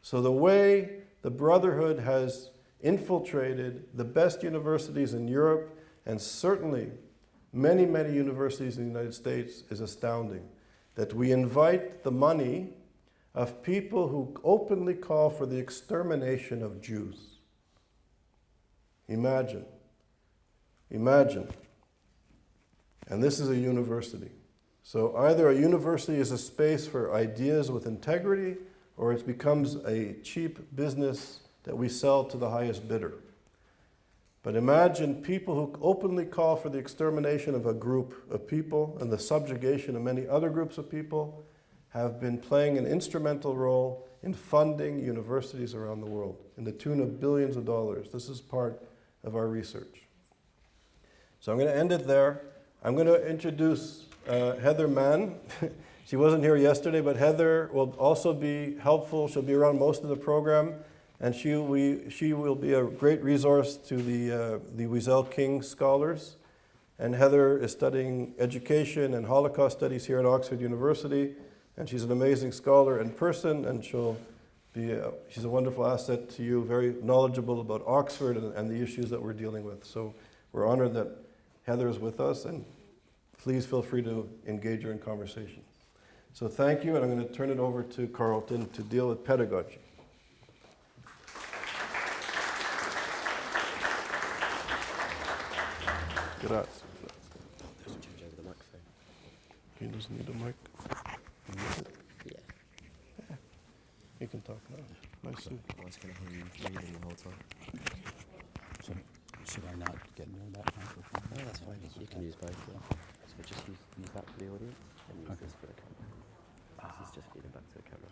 So the way the Brotherhood has infiltrated the best universities in Europe and certainly many, many universities in the United States is astounding. That we invite the money of people who openly call for the extermination of Jews. Imagine. Imagine. And this is a university. So either a university is a space for ideas with integrity, or it becomes a cheap business that we sell to the highest bidder. But imagine people who openly call for the extermination of a group of people and the subjugation of many other groups of people have been playing an instrumental role in funding universities around the world in the tune of billions of dollars. This is part of our research. So I'm going to end it there. I'm going to introduce Heather Mann. She wasn't here yesterday, but Heather will also be helpful. She'll be around most of the program, and she will be a great resource to the Wiesel King scholars. And Heather is studying education and Holocaust studies here at Oxford University, and she's an amazing scholar in person, and she's a wonderful asset to you, very knowledgeable about Oxford and the issues that we're dealing with. So we're honored that Heather is with us, and please feel free to engage her in conversation. So thank you, and I'm going to turn it over to Carlton to deal with pedagogy. Grazie. Change over the microphone. He doesn't need a mic. Yeah. You can talk now. Nice to I was going to hear you reading the whole time. So, should I not get near that microphone? No, that's fine. You can use both. So just use that for the audience and use this for the camera. This is just feeding back to the camera.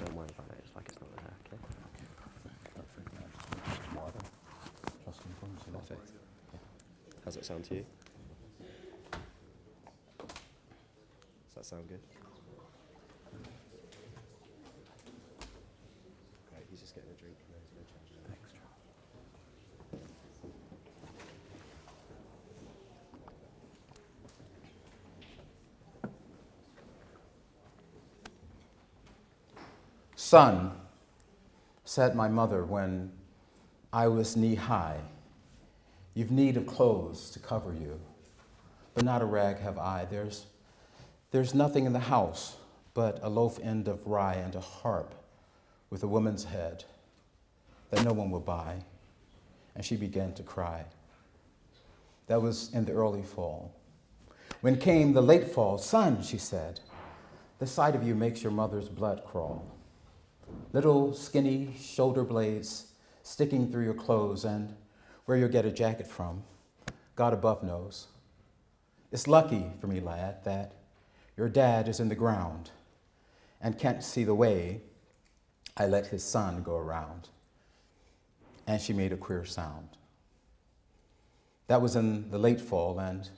Don't worry about it. It's like it's not there. Okay. Perfect. Just water. Just in front of Perfect. How's that sound to you? Does that sound good? Great. He's just getting a drink. No, there's no charge. extra. Son, said my mother when I was knee-high, you've need of clothes to cover you, but not a rag have I. There's nothing in the house but a loaf end of rye and a harp with a woman's head that no one will buy. And she began to cry. That was in the early fall. When came the late fall, son, she said, the sight of you makes your mother's blood crawl. Little skinny shoulder blades sticking through your clothes, and where you'll get a jacket from, God above knows. It's lucky for me, lad, that your dad is in the ground and can't see the way I let his son go around. And she made a queer sound. That was in the late fall, and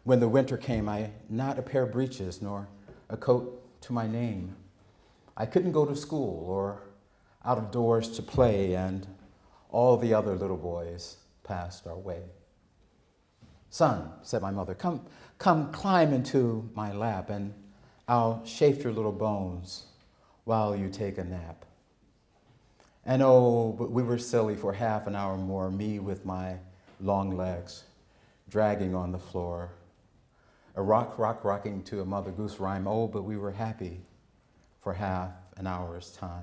when the winter came, I not a pair of breeches nor a coat to my name. I couldn't go to school or out of doors to play, and all the other little boys passed our way. Son, said my mother, come climb into my lap, and I'll chafe your little bones while you take a nap. And oh, but we were silly for half an hour more, me with my long legs dragging on the floor. A rocking to a Mother Goose rhyme. Oh, but we were happy for half an hour's time.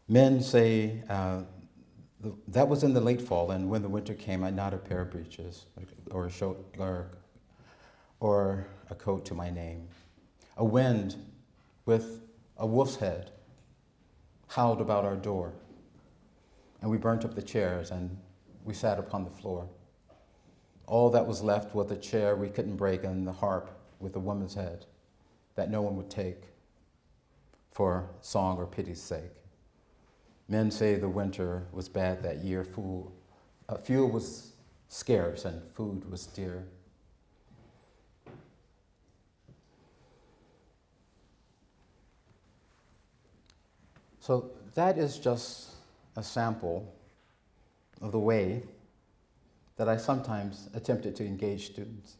Men say that was in the late fall, and when the winter came, I not a pair of breeches or a coat to my name. A wind with a wolf's head howled about our door, and we burnt up the chairs, and we sat upon the floor. All that was left was a chair we couldn't break and the harp with a woman's head that no one would take for song or pity's sake. Men say the winter was bad that year. Fuel was scarce and food was dear. So that is just a sample of the way that I sometimes attempted to engage students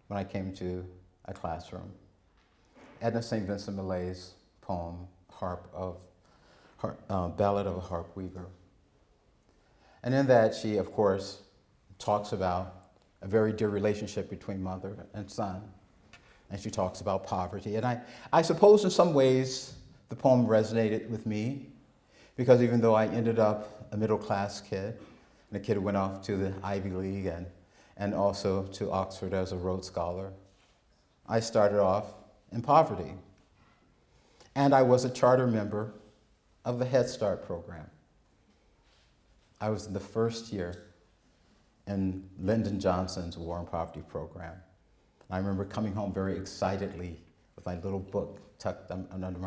when I came to a classroom. Edna St. Vincent Millay's poem, Ballad of a Harp Weaver. And in that, she, of course, talks about a very dear relationship between mother and son. And she talks about poverty. And I suppose in some ways the poem resonated with me, because even though I ended up a middle-class kid, and a kid who went off to the Ivy League and also to Oxford as a Rhodes Scholar, I started off in poverty. And I was a charter member of the Head Start program. I was in the first year in Lyndon Johnson's War and Poverty program. I remember coming home very excitedly with my little book tucked under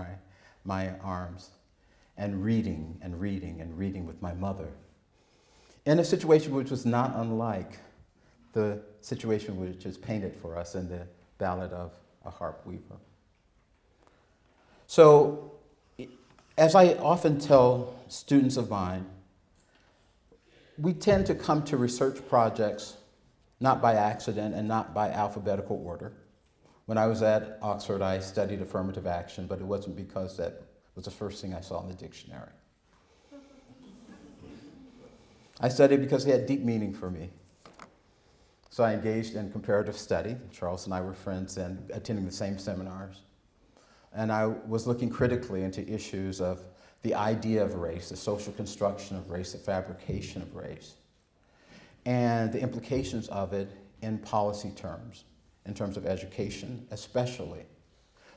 my arms and reading with my mother in a situation which was not unlike the situation which is painted for us in the Ballad of a Harp Weaver. So, as I often tell students of mine, we tend to come to research projects not by accident and not by alphabetical order. When I was at Oxford, I studied affirmative action, but it wasn't because that was the first thing I saw in the dictionary. I studied because it had deep meaning for me. So I engaged in comparative study. Charles and I were friends and attending the same seminars. And I was looking critically into issues of the idea of race, the social construction of race, the fabrication of race, and the implications of it in policy terms, in terms of education especially.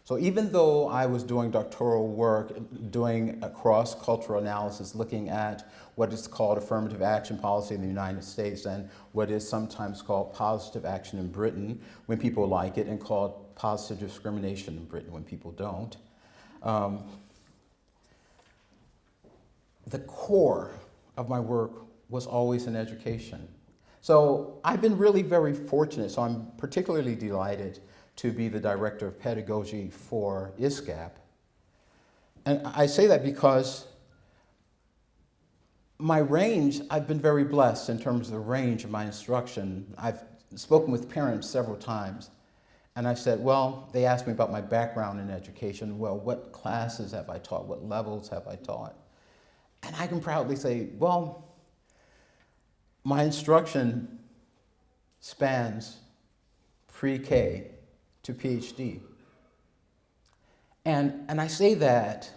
So even though I was doing doctoral work, doing a cross-cultural analysis, looking at what is called affirmative action policy in the United States and what is sometimes called positive action in Britain when people like it, and called positive discrimination in Britain when people don't, the core of my work was always in education. So I've been really very fortunate, so I'm particularly delighted to be the director of pedagogy for ISGAP. And I say that because my range, I've been very blessed in terms of the range of my instruction. I've spoken with parents several times, and I said, well, they asked me about my background in education. Well, what classes have I taught? What levels have I taught? And I can proudly say, well, my instruction spans pre-K to PhD. And I say that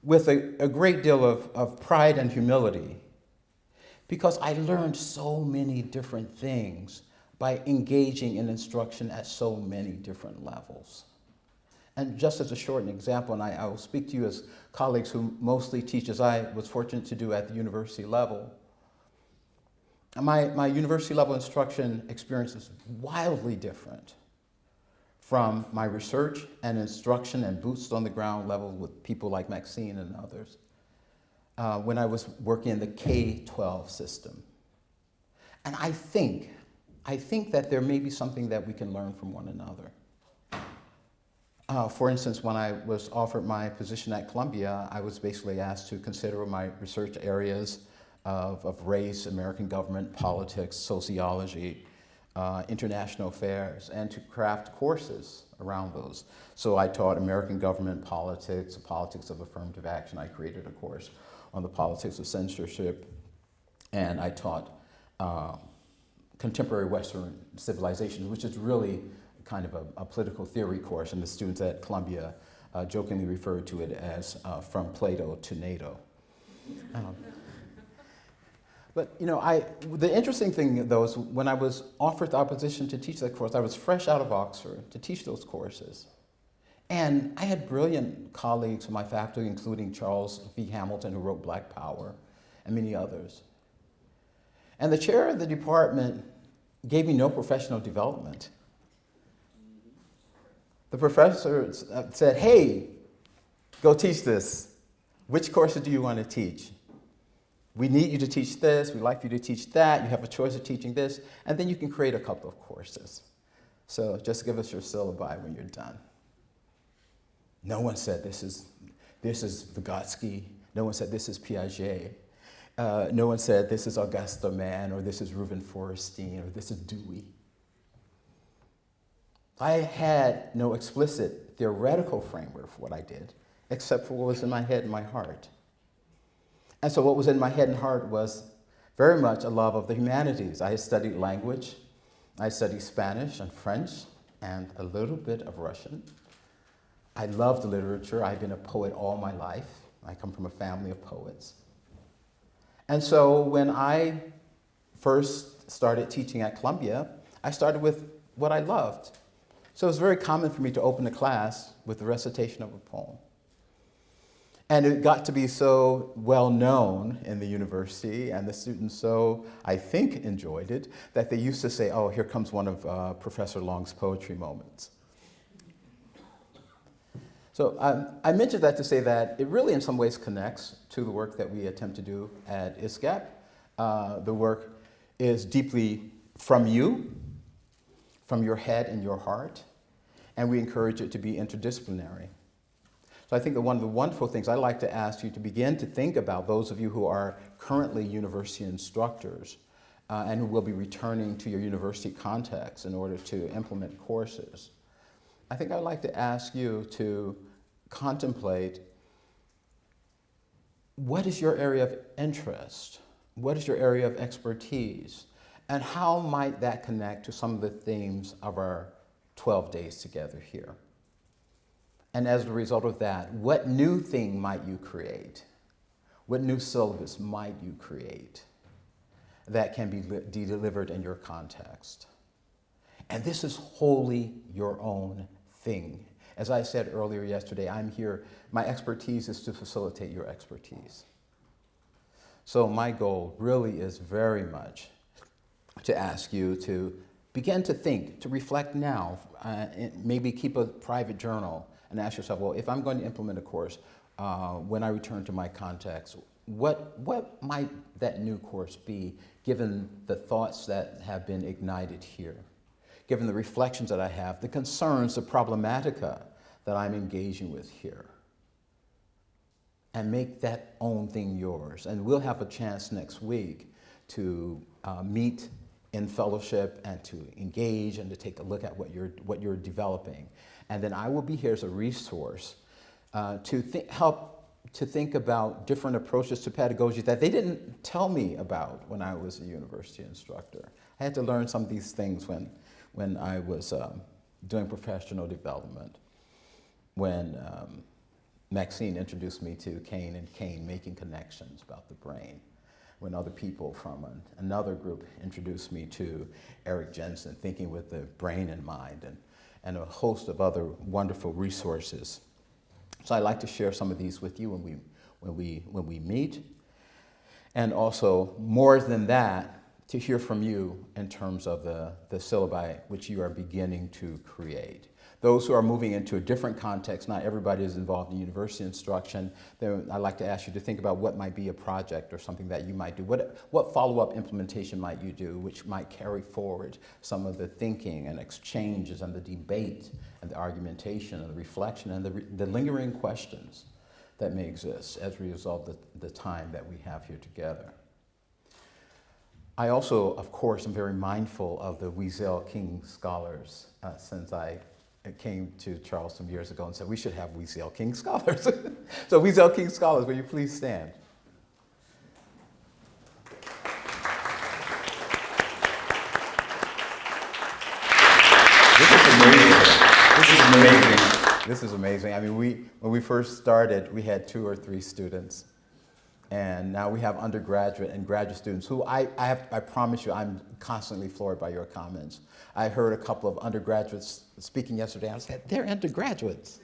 with a great deal of pride and humility, because I learned so many different things by engaging in instruction at so many different levels. And just as a short example, and I will speak to you as colleagues who mostly teach, as I was fortunate to do at the university level, my university level instruction experience is wildly different from my research and instruction and boots on the ground level with people like Maxine and others when I was working in the K-12 system. And I think that there may be something that we can learn from one another. For instance, when I was offered my position at Columbia, I was basically asked to consider my research areas of race, American government, politics, sociology, international affairs, and to craft courses around those. So I taught American government politics, the politics of affirmative action. I created a course on the politics of censorship, and I taught contemporary Western civilizations, which is really kind of a political theory course, and the students at Columbia jokingly referred to it as from Plato to NATO. But you know, the interesting thing though is when I was offered the opportunity to teach that course, I was fresh out of Oxford to teach those courses. And I had brilliant colleagues on my faculty, including Charles V. Hamilton, who wrote Black Power, and many others. And the chair of the department gave me no professional development. The professor said, hey, go teach this. Which courses do you want to teach? We need you to teach this, we'd like you to teach that, you have a choice of teaching this, and then you can create a couple of courses. So just give us your syllabi when you're done. No one said this is Vygotsky, no one said this is Piaget, no one said this is Auguste Mann, or this is Reuben Forrestine, or this is Dewey. I had no explicit theoretical framework for what I did, except for what was in my head and my heart. And so what was in my head and heart was very much a love of the humanities. I had studied language. I studied Spanish and French and a little bit of Russian. I loved literature. I've been a poet all my life. I come from a family of poets. And so when I first started teaching at Columbia, I started with what I loved. So it was very common for me to open a class with the recitation of a poem. And it got to be so well known in the university, and the students so, I think, enjoyed it, that they used to say, oh, here comes one of Professor Long's poetry moments. So I mentioned that to say that it really in some ways connects to the work that we attempt to do at ISGAP. The work is deeply from you, from your head and your heart, and we encourage it to be interdisciplinary. So I think that one of the wonderful things I'd like to ask you to begin to think about, those of you who are currently university instructors and who will be returning to your university context in order to implement courses, I think I'd like to ask you to contemplate what is your area of interest, what is your area of expertise, and how might that connect to some of the themes of our 12 days together here. And as a result of that, what new thing might you create? What new syllabus might you create that can be delivered in your context? And this is wholly your own thing. As I said earlier yesterday, I'm here, my expertise is to facilitate your expertise. So my goal really is very much to ask you to begin to think, to reflect now, maybe keep a private journal and ask yourself, well, if I'm going to implement a course, when I return to my context, what might that new course be, given the thoughts that have been ignited here, given the reflections that I have, the concerns, the problematica that I'm engaging with here? And make that own thing yours. And we'll have a chance next week to meet in fellowship and to engage and to take a look at what you're developing. And then I will be here as a resource to help to think about different approaches to pedagogy that they didn't tell me about when I was a university instructor. I had to learn some of these things when I was doing professional development, when Maxine introduced me to Kane and Kane Making Connections about the brain, when other people from another group introduced me to Eric Jensen, Thinking with the Brain in Mind, and a host of other wonderful resources. So I'd like to share some of these with you when we meet. And also, more than that, to hear from you in terms of the syllabi which you are beginning to create. Those who are moving into a different context, not everybody is involved in university instruction, then I'd like to ask you to think about what might be a project or something that you might do. What follow-up implementation might you do which might carry forward some of the thinking and exchanges and the debate and the argumentation and the reflection and the lingering questions that may exist as a result of the time that we have here together. I also, of course, am very mindful of the Wiesel King Scholars since I came to Charleston years ago and said we should have Wiesel King Scholars. So Wiesel King Scholars, will you please stand? This is amazing. I mean, when we first started, we had 2 or 3 students. And now we have undergraduate and graduate students who I promise you, I'm constantly floored by your comments. I heard a couple of undergraduates speaking yesterday, and I said, they're undergraduates.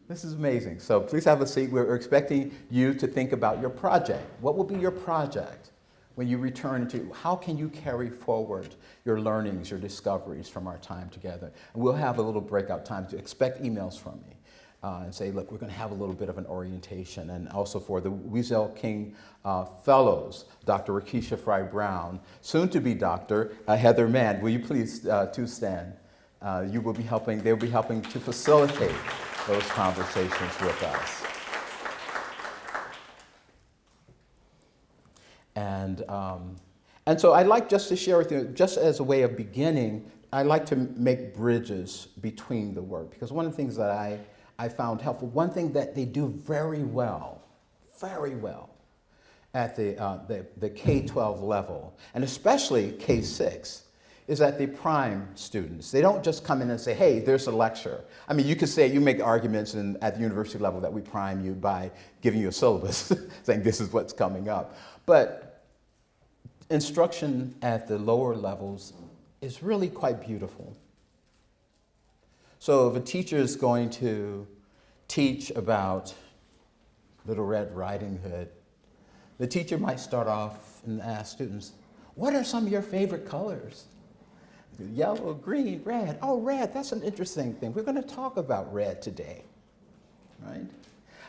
This is amazing. So please have a seat. We're expecting you to think about your project. What will be your project when you return to, how can you carry forward your learnings, your discoveries from our time together? And we'll have a little breakout time to expect emails from me. And say, look, we're going to have a little bit of an orientation. And also for the Wiesel King Fellows, Dr. Rakesha Fry-Brown, soon to be Dr. Heather Mann, will you please to stand? They'll be helping to facilitate those conversations with us. And so I'd like just to share with you, just as a way of beginning, I like to make bridges between the work. Because one of the things that I found helpful. One thing that they do very well at the K-12 level, and especially K-6, is that they prime students. They don't just come in and say, hey, there's a lecture. I mean, you could say, you make arguments at the university level that we prime you by giving you a syllabus, saying this is what's coming up. But instruction at the lower levels is really quite beautiful. So if a teacher is going to teach about Little Red Riding Hood, the teacher might start off and ask students, what are some of your favorite colors? Yellow, green, red. Oh, red, that's an interesting thing. We're going to talk about red today, right?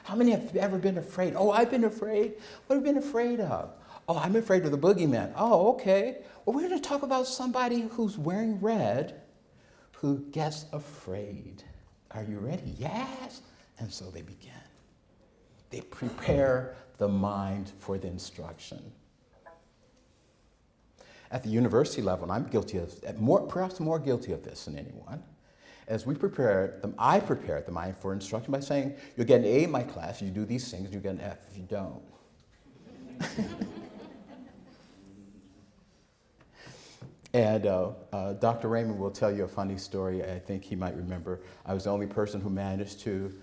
How many have ever been afraid? Oh, I've been afraid. What have you been afraid of? Oh, I'm afraid of the boogeyman. Oh, okay. Well, we're going to talk about somebody who's wearing red who gets afraid. Are you ready? Yes. And so they begin. They prepare the mind for the instruction. At the university level, and I'm guilty of, perhaps more guilty of this than anyone, as I prepare the mind for instruction by saying, you'll get an A in my class, you do these things, you get an F if you don't. And Dr. Raymond will tell you a funny story. I think he might remember. I was the only person who managed to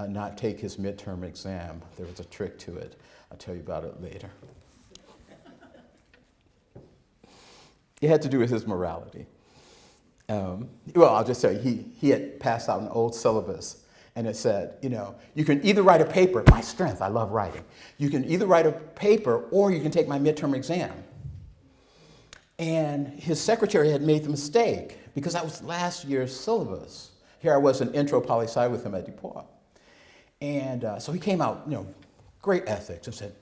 not take his midterm exam. There was a trick to it. I'll tell you about it later. It had to do with his morality. Well, I'll just tell you, he had passed out an old syllabus, and it said, you can either write a paper, my strength, I love writing. You can either write a paper or you can take my midterm exam. And his secretary had made the mistake because that was last year's syllabus. Here I was in intro poli-sci with him at DePauw. And so he came out, great ethics, and said,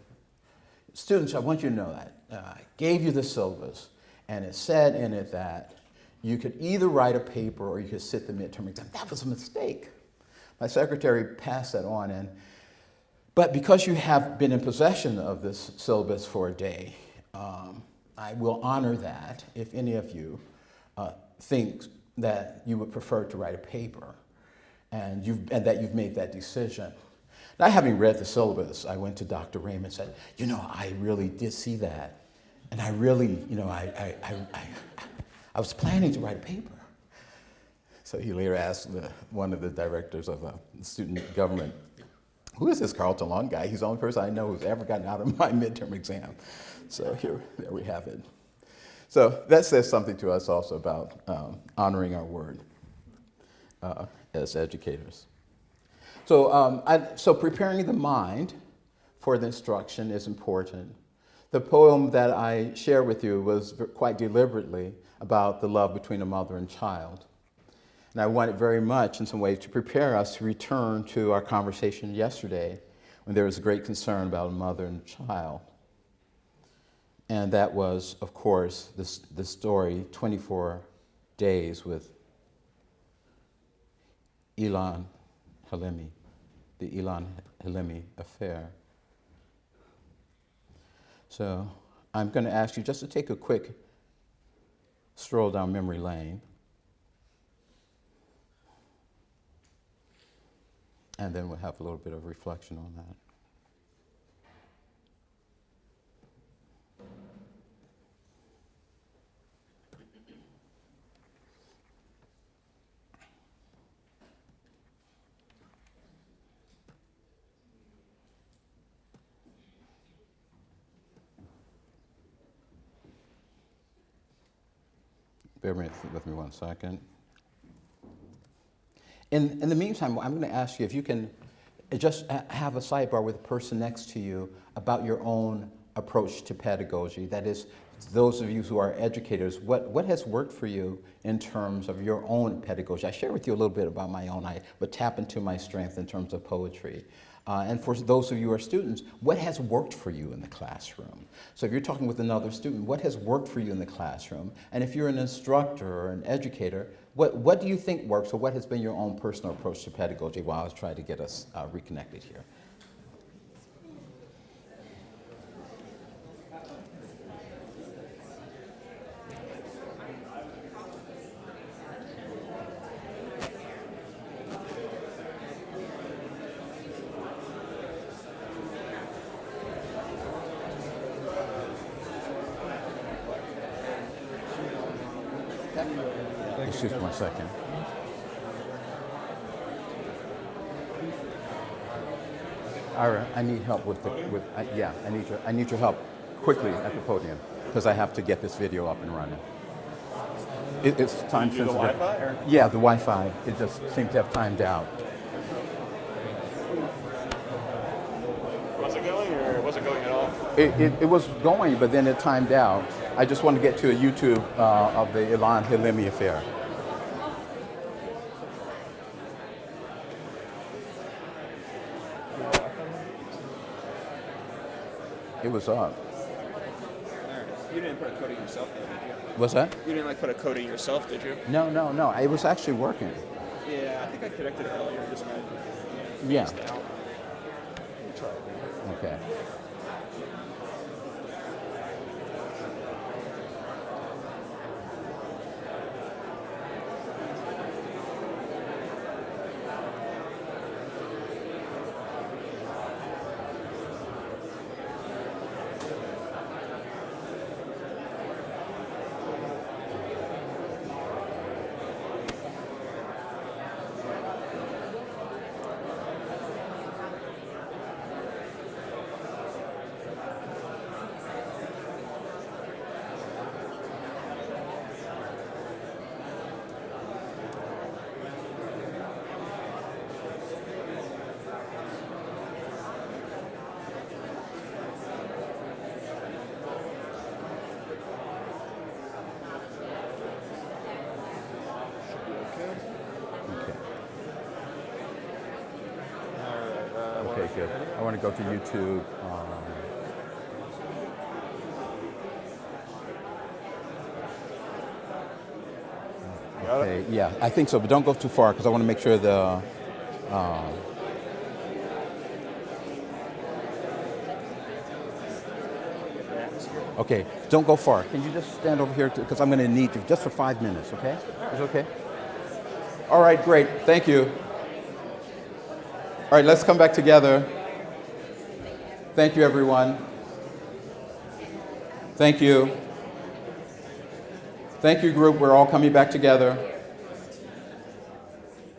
students, I want you to know that I gave you the syllabus, and it said in it that you could either write a paper or you could sit the midterm exam. That was a mistake. My secretary passed that on, but because you have been in possession of this syllabus for a day, I will honor that if any of you think that you would prefer to write a paper and that you've made that decision. Now, having read the syllabus, I went to Dr. Raymond and said, I really did see that. And I really, I was planning to write a paper. So he later asked one of the directors of student government, who is this Carlton Long guy? He's the only person I know who's ever gotten out of my midterm exam. So there we have it. So that says something to us also about honoring our word as educators. So preparing the mind for the instruction is important. The poem that I share with you was quite deliberately about the love between a mother and child. And I wanted very much, in some ways, to prepare us to return to our conversation yesterday when there was great concern about a mother and a child. And that was, of course, the story, 24 Days with Ilan Halimi, the Ilan Halimi affair. So I'm going to ask you just to take a quick stroll down memory lane. And then we'll have a little bit of reflection on that. Bear with me 1 second. In the meantime, I'm going to ask you if you can just have a sidebar with the person next to you about your own approach to pedagogy. That is, those of you who are educators, what has worked for you in terms of your own pedagogy? I share with you a little bit about my own. I would tap into my strength in terms of poetry. And for those of you who are students, what has worked for you in the classroom? So if you're talking with another student, what has worked for you in the classroom? And if you're an instructor or an educator, what do you think works, or what has been your own personal approach to pedagogy while I was trying to get us reconnected here? Excuse me 1 second. Ira, I need help with I need your help quickly at the podium because I have to get this video up and running. It's time sensitive. The Wi-Fi? Or? Yeah, the Wi-Fi. It just seems to have timed out. Was it going or was it going at all? It was going, but then it timed out. I just want to get to a YouTube of the Ilan Halimi affair. It was up. You didn't put a coding yourself, though, did you? What's that? You didn't put a coding yourself, did you? No. It was actually working. Yeah, I think I connected it earlier. Just might. Yeah. Phased out. Let me try it. Okay. Okay, good. I want to go to YouTube. Okay, yeah, I think so, but don't go too far because I want to make sure the. Okay, don't go far. Can you just stand over here because I'm going to need you just for 5 minutes, okay? Is it okay? All right, great. Thank you. All right, let's come back together. Thank you, everyone. Thank you. Thank you, group. We're all coming back together.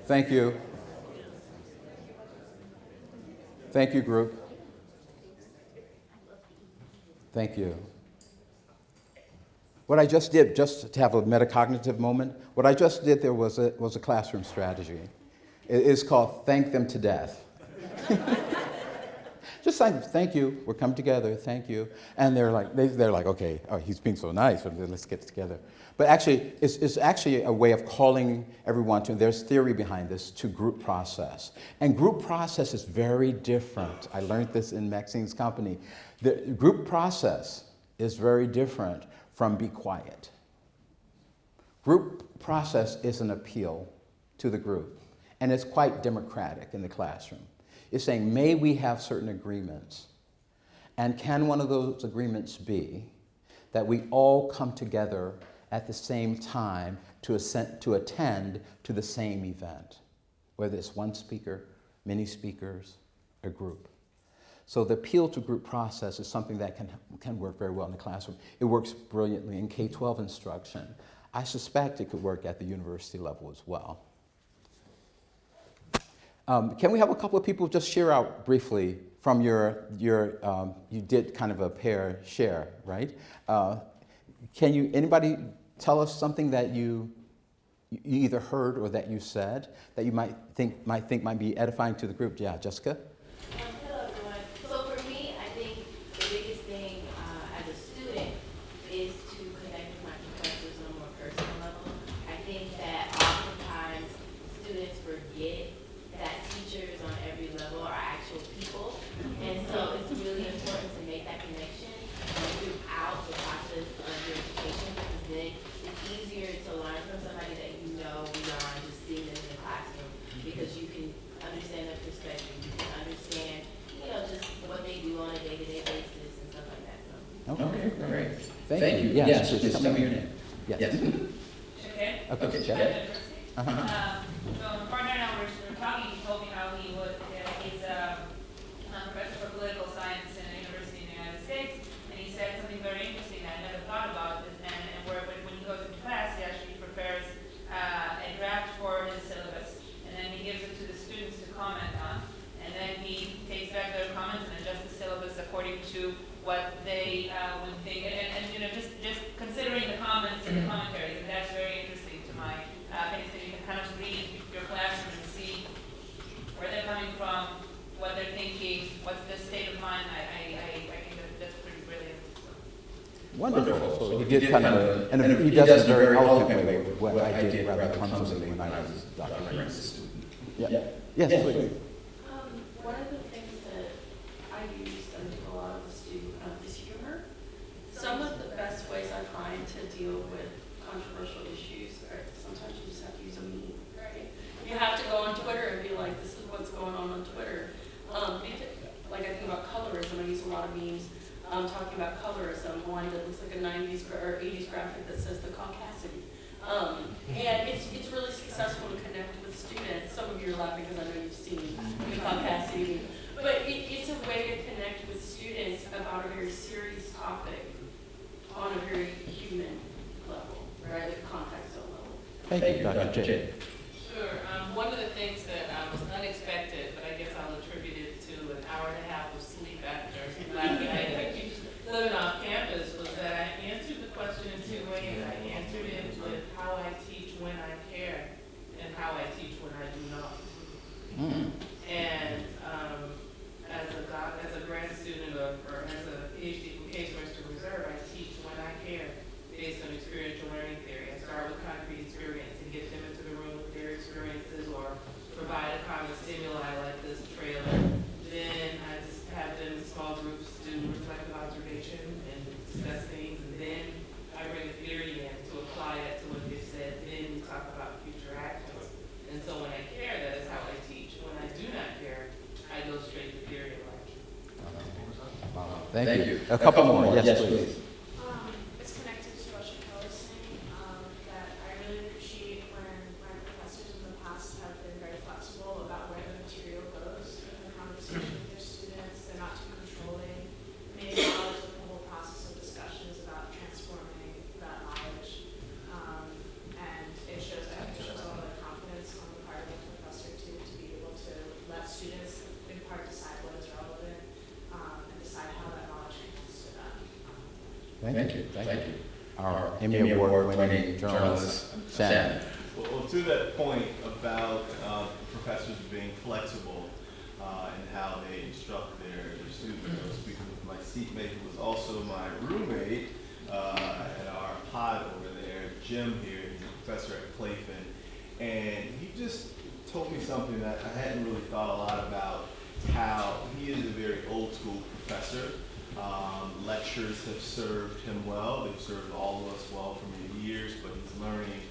Thank you. Thank you, group. Thank you. What I just did, just to have a metacognitive moment, what I just did there was a classroom strategy. It's called Thank Them to Death. Just saying, thank you, we're coming together, thank you. And they're like, okay, oh, he's being so nice, let's get together. But actually, it's actually a way of calling everyone to, there's theory behind this, to group process. And group process is very different. I learned this in Maxine's company. The group process is very different from be quiet. Group process is an appeal to the group. And it's quite democratic in the classroom. It's saying, may we have certain agreements? And can one of those agreements be that we all come together at the same time to attend to the same event, whether it's one speaker, many speakers, a group. So the appeal to group process is something that can work very well in the classroom. It works brilliantly in K-12 instruction. I suspect it could work at the university level as well. Can we have a couple of people just share out briefly from you did kind of a pair share, right? Anybody tell us something that you either heard or that you said that you might think might be edifying to the group? Yeah, Jessica? Hello, everyone. So for me, I think the biggest thing as a student is to connect with my professors on a more personal level. I think that oftentimes students forget that teachers on every level are actual people. And so it's really important to make that connection throughout the process of your education, because then it's easier to learn from somebody that you know beyond just seeing them in the classroom, because you can understand their perspective, you can understand, just what they do on a day-to-day basis and stuff like that. So. Okay, great. Thank you. Yes, just tell me your name. Yes. Okay. Okay. So my partner and I were talking. He told me how he's a professor for political science in a university in the United States, and he said something very interesting that I never thought about. And when he goes into class, he actually prepares comment on, and then he takes back their comments and adjusts the syllabus according to what they would think, and you know, just considering the comments and the commentaries, and that's very interesting to my opinion, so you can kind of read your classroom and see where they're coming from, what they're thinking, what's the state of mind. I think that's pretty brilliant. Wonderful. So he did kind of, and he does it very eloquently with what I did rather clumsily when I was Dr. Reagan's student. Yeah. Yes, please. One of the things that I use and do a lot of this is humor. Some of the best ways I find to deal with controversial issues are sometimes you just have to use a meme, right? You have to go on Twitter and be like, this is what's going on Twitter. Like I think about colorism, I use a lot of memes talking about colorism, one that looks like a 90s or 80s graphic that says the caucasity. And it's really successful to connect with students. Some of you are laughing because I know you've seen the caucasity. But it's a way to connect with students about a very serious topic on a very human level, right? At the context zone level. Thank you, Dr. J. Sure. One of the things that was unexpected, but I guess I'll attribute it to an hour and a half of sleep after living off campus, was that I answered the question in two ways. I answered it with how I teach when I care and how I teach when I do not. And as a grad student or as a PhD from Case Western Reserve, I teach when I care based on experiential learning theory. I start with concrete experience and get them into the room with their experiences or provide a common stimuli like this trailer. Then I just have them in small groups do reflective observation and discuss things, and then I bring the theory in to apply it to what they've said. Then we talk about future actions. And so when I care, that is how I teach. When I do not care, I go straight to theory of action. Thank you. A couple more. Yes, please. It's connected to what Chappelle was saying, that I really appreciate when my professors in the past have been very flexible about where the material goes in the conversation with their students. They're not too controlling. They acknowledge that the whole process of discussion is about transforming that knowledge. And it shows, I think it shows a lot of confidence on the part of the professor to be able to let students in part decide what is relevant and decide how that knowledge connects to them. Thank you. Thank you. Our Emmy Award-winning journalist, Shannon. Well, to that point about professors being flexible and how they instruct their students, I was speaking with my seatmate who was also my roommate at our pod over there, Jim here, he's a professor at Clayton, and he just told me something that I hadn't really thought a lot about, how he is a very old school professor. Lectures have served him well, they've served all of us well for many years, but he's learning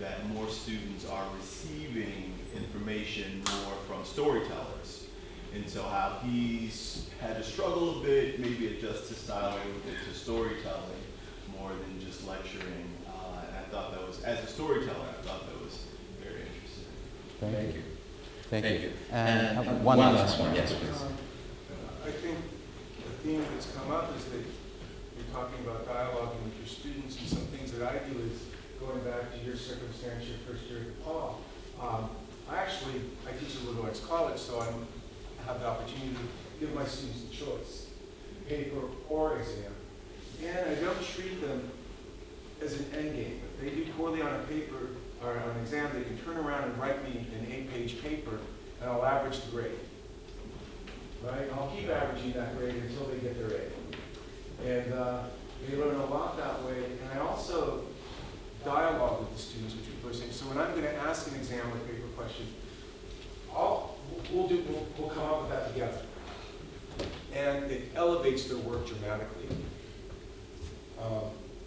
that more students are receiving information more from storytellers. And so how he's had to struggle a bit, maybe adjust his style a little bit to storytelling more than just lecturing. And I thought that was, as a storyteller, I thought that was very interesting. Thank you. Thank you. And one last one. Yes, please. I think the theme that's come up is that you're talking about dialoguing with your students, and some things that I do is going back to your circumstance, your first year at DePaul. I teach at liberal arts college, so I have the opportunity to give my students the choice, paper or exam. And I don't treat them as an end game. If they do poorly on a paper or on an exam, they can turn around and write me an 8-page paper, and I'll average the grade. Right? I'll keep averaging that grade until they get their A. And they learn a lot that way. And I also dialogue with the students, which people are saying. So when I'm going to ask an exam or paper question, we'll come up with that together. And it elevates their work dramatically,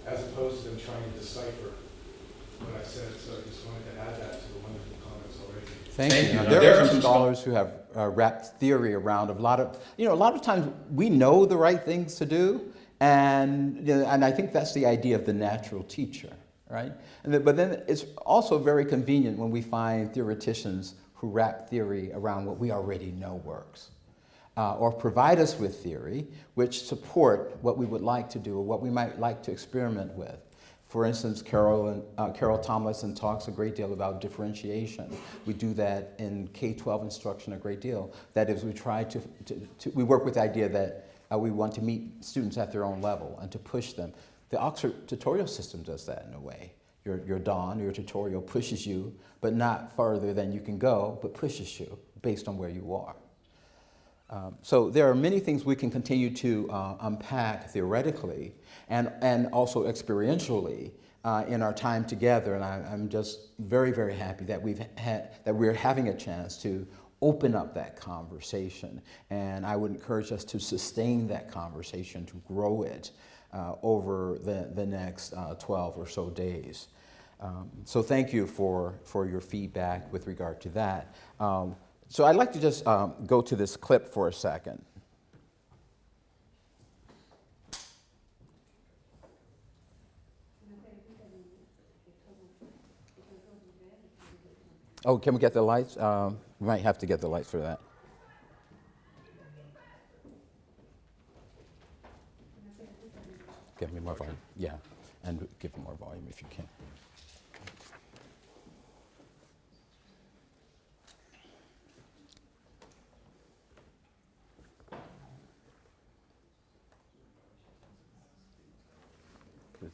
as opposed to them trying to decipher what I said. So I just wanted to add that to the wonderful comments already. Thank you. Now, there are some scholars who have wrapped theory around a lot of times we know the right things to do, and I think that's the idea of the natural teacher, right? But then it's also very convenient when we find theoreticians who wrap theory around what we already know works, or provide us with theory which support what we would like to do or what we might like to experiment with. For instance, Carol Tomlinson talks a great deal about differentiation. We do that in K-12 instruction a great deal. That is, we try we work with the idea that we want to meet students at their own level and to push them. The Oxford tutorial system does that in a way. Your DON, your tutorial pushes you, but not farther than you can go, but pushes you based on where you are. So there are many things we can continue to unpack theoretically and also experientially in our time together. And I'm just very, very happy that we're having a chance to open up that conversation. And I would encourage us to sustain that conversation, to grow it over the next 12 or so days. So thank you for your feedback with regard to that. So I'd like to just go to this clip for a second. Oh, can we get the lights? We might have to get the lights for that. Give me more volume. Yeah, and give me more volume if you can.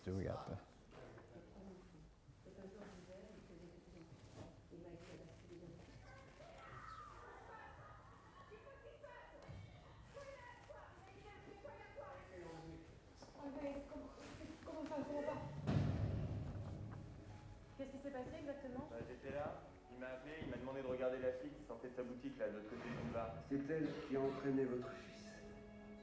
Do we got the... Qu'est-ce qui s'est passé exactement? J'étais là, il m'a appelé, il m'a demandé de regarder la fille qui sortait de sa boutique là, de l'autre côté du boulevard. C'est elle qui a entraîné votre fils.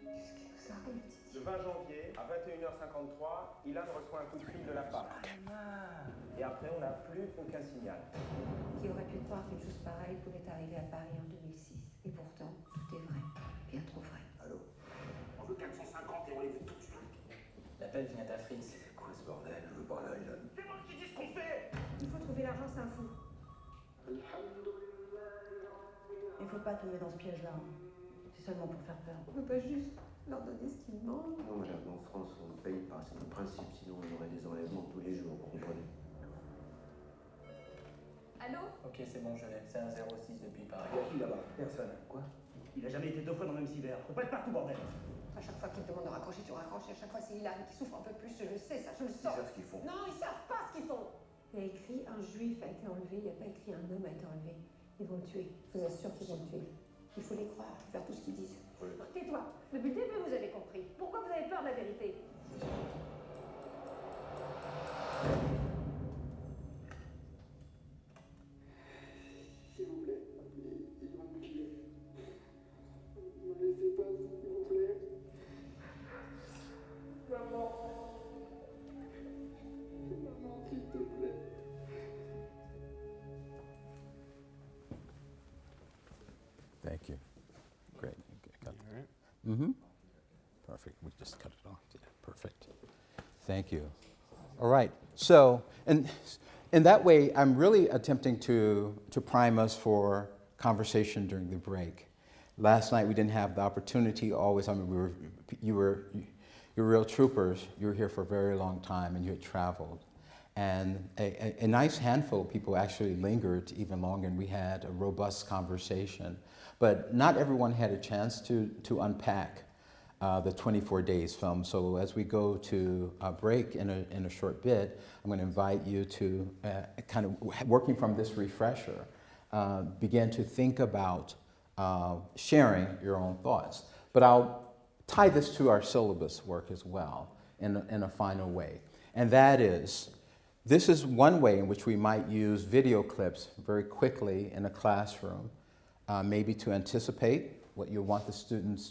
Qu'est-ce qu'il nous a raconté? Le 20 janvier, à 21h53, Ilan reçoit un coup de fil de la part. Et après, on n'a plus aucun signal. Qui aurait pu croire qu'une chose pareille pouvait arriver à Paris en 2006? Et pourtant, tout est vrai, bien trop vrai. Allô? On veut 450 et on les veut tout de suite. L'appel vient d'Afrique. C'est quoi ce bordel? Je veux parler à Ilan. C'est moi qui dis ce qu'on fait! Il faut trouver l'argent, c'est un fou. Il faut pas tomber dans ce piège-là. C'est seulement pour faire peur. On peut pas juste leur donner ce qu'ils demandent. Non, madame, en France, on ne paye pas. C'est le principe. Sinon, on aurait des enlèvements tous les jours, vous comprenez? Allô? Ok, c'est bon, je l'ai. C'est un 06 depuis Paris. Il y a qui là-bas? Personne. Quoi? Il a jamais été 2 fois dans le même cyber. Faut pas être partout, bordel! À chaque fois qu'ils te demandent de raccrocher, tu raccroches. Et à chaque fois, c'est Ilan qui souffre un peu plus. Je le sais, ça, je le Ils sens. savent ce qu'ils font. Non, ils savent pas ce qu'ils font. Il y a écrit un juif a été enlevé. Il n'y a pas écrit un homme a été enlevé. Ils vont le tuer. Je vous assure qu'ils vont le tuer. Il faut les croire, faire tout ce qu'ils disent. Oui. Tais-toi. Depuis le début, vous avez compris. Pourquoi vous avez peur de la vérité? S'il vous plaît, ils vont me tuer. Ne me laissez pas, s'il vous plaît. Maman. Maman, s'il te plaît. Thank you. Great. Got it. Mm-hmm. Perfect. We just cut it off. Yeah, perfect. Thank you. All right. So, and in that way, I'm really attempting to prime us for conversation during the break. Last night we didn't have the opportunity always. I mean, you're real troopers. You were here for a very long time, and you had traveled. And a nice handful of people actually lingered even longer, and we had a robust conversation. But not everyone had a chance to unpack the 24 days film. So as we go to a break in a short bit, I'm going to invite you to kind of, working from this refresher, begin to think about sharing your own thoughts. But I'll tie this to our syllabus work as well in a final way. And that is, this is one way in which we might use video clips very quickly in a classroom, maybe to anticipate what you want the students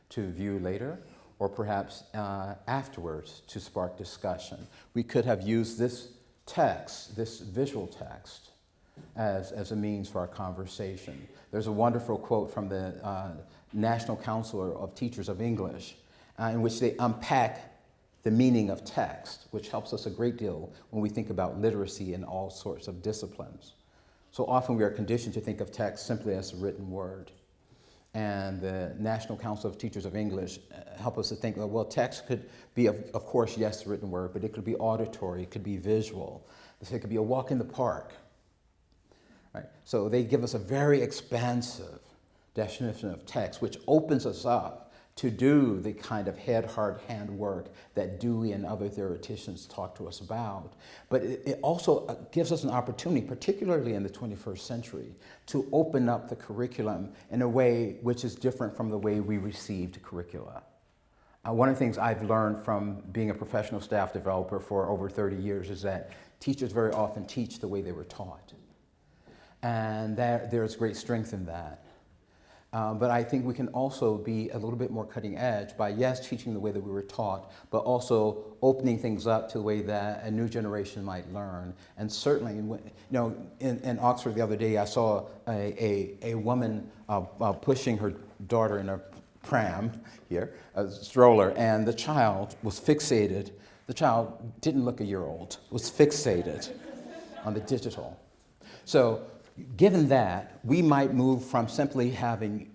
to view later, or perhaps afterwards to spark discussion. We could have used this text, this visual text, as a means for our conversation. There's a wonderful quote from the National Council of Teachers of English in which they unpack the meaning of text, which helps us a great deal when we think about literacy in all sorts of disciplines. So often we are conditioned to think of text simply as a written word. and the National Council of Teachers of English help us to think, well, text could be, of course, yes, written word, but it could be auditory, it could be visual. It could be a walk in the park. Right? So they give us a very expansive definition of text, which opens us up to do the kind of head, heart, hand work that Dewey and other theoreticians talk to us about. But it also gives us an opportunity, particularly in the 21st century, to open up the curriculum in a way which is different from the way we received curricula. One of the things I've learned from being a professional staff developer for over 30 years is that teachers very often teach the way they were taught. And there's great strength in that. But I think we can also be a little bit more cutting edge by, yes, teaching the way that we were taught, but also opening things up to the way that a new generation might learn. And certainly, in Oxford the other day, I saw a woman pushing her daughter in a pram here, a stroller, and the child was fixated. The child didn't look a year old, was fixated on the digital. So, given that, we might move from simply having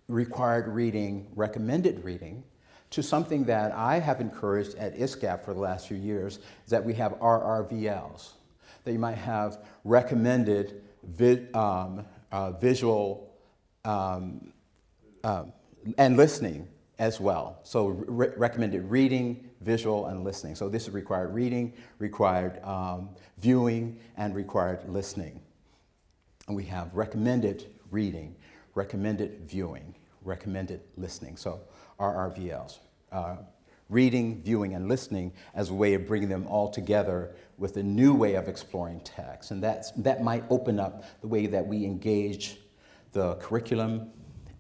required reading, recommended reading, to something that I have encouraged at ISGAP for the last few years, is that we have RRVLs, that you might have recommended visual and listening as well. So recommended reading, visual, and listening. So this is required reading, required viewing, and required listening. And we have recommended reading, recommended viewing, recommended listening. So RRVLs. Reading, viewing, and listening as a way of bringing them all together with a new way of exploring text. And that might open up the way that we engage the curriculum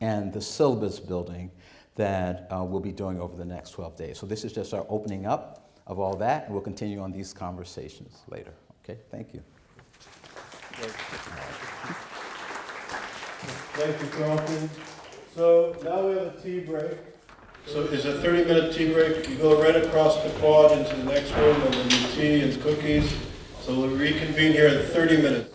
and the syllabus building that we'll be doing over the next 12 days. So this is just our opening up of all that, and we'll continue on these conversations later. Okay, thank you. Thank you, Carlton. So now we have a tea break. So it's a 30-minute tea break. You go right across the quad into the next room, and there'll be tea and cookies. So we'll reconvene here in 30 minutes.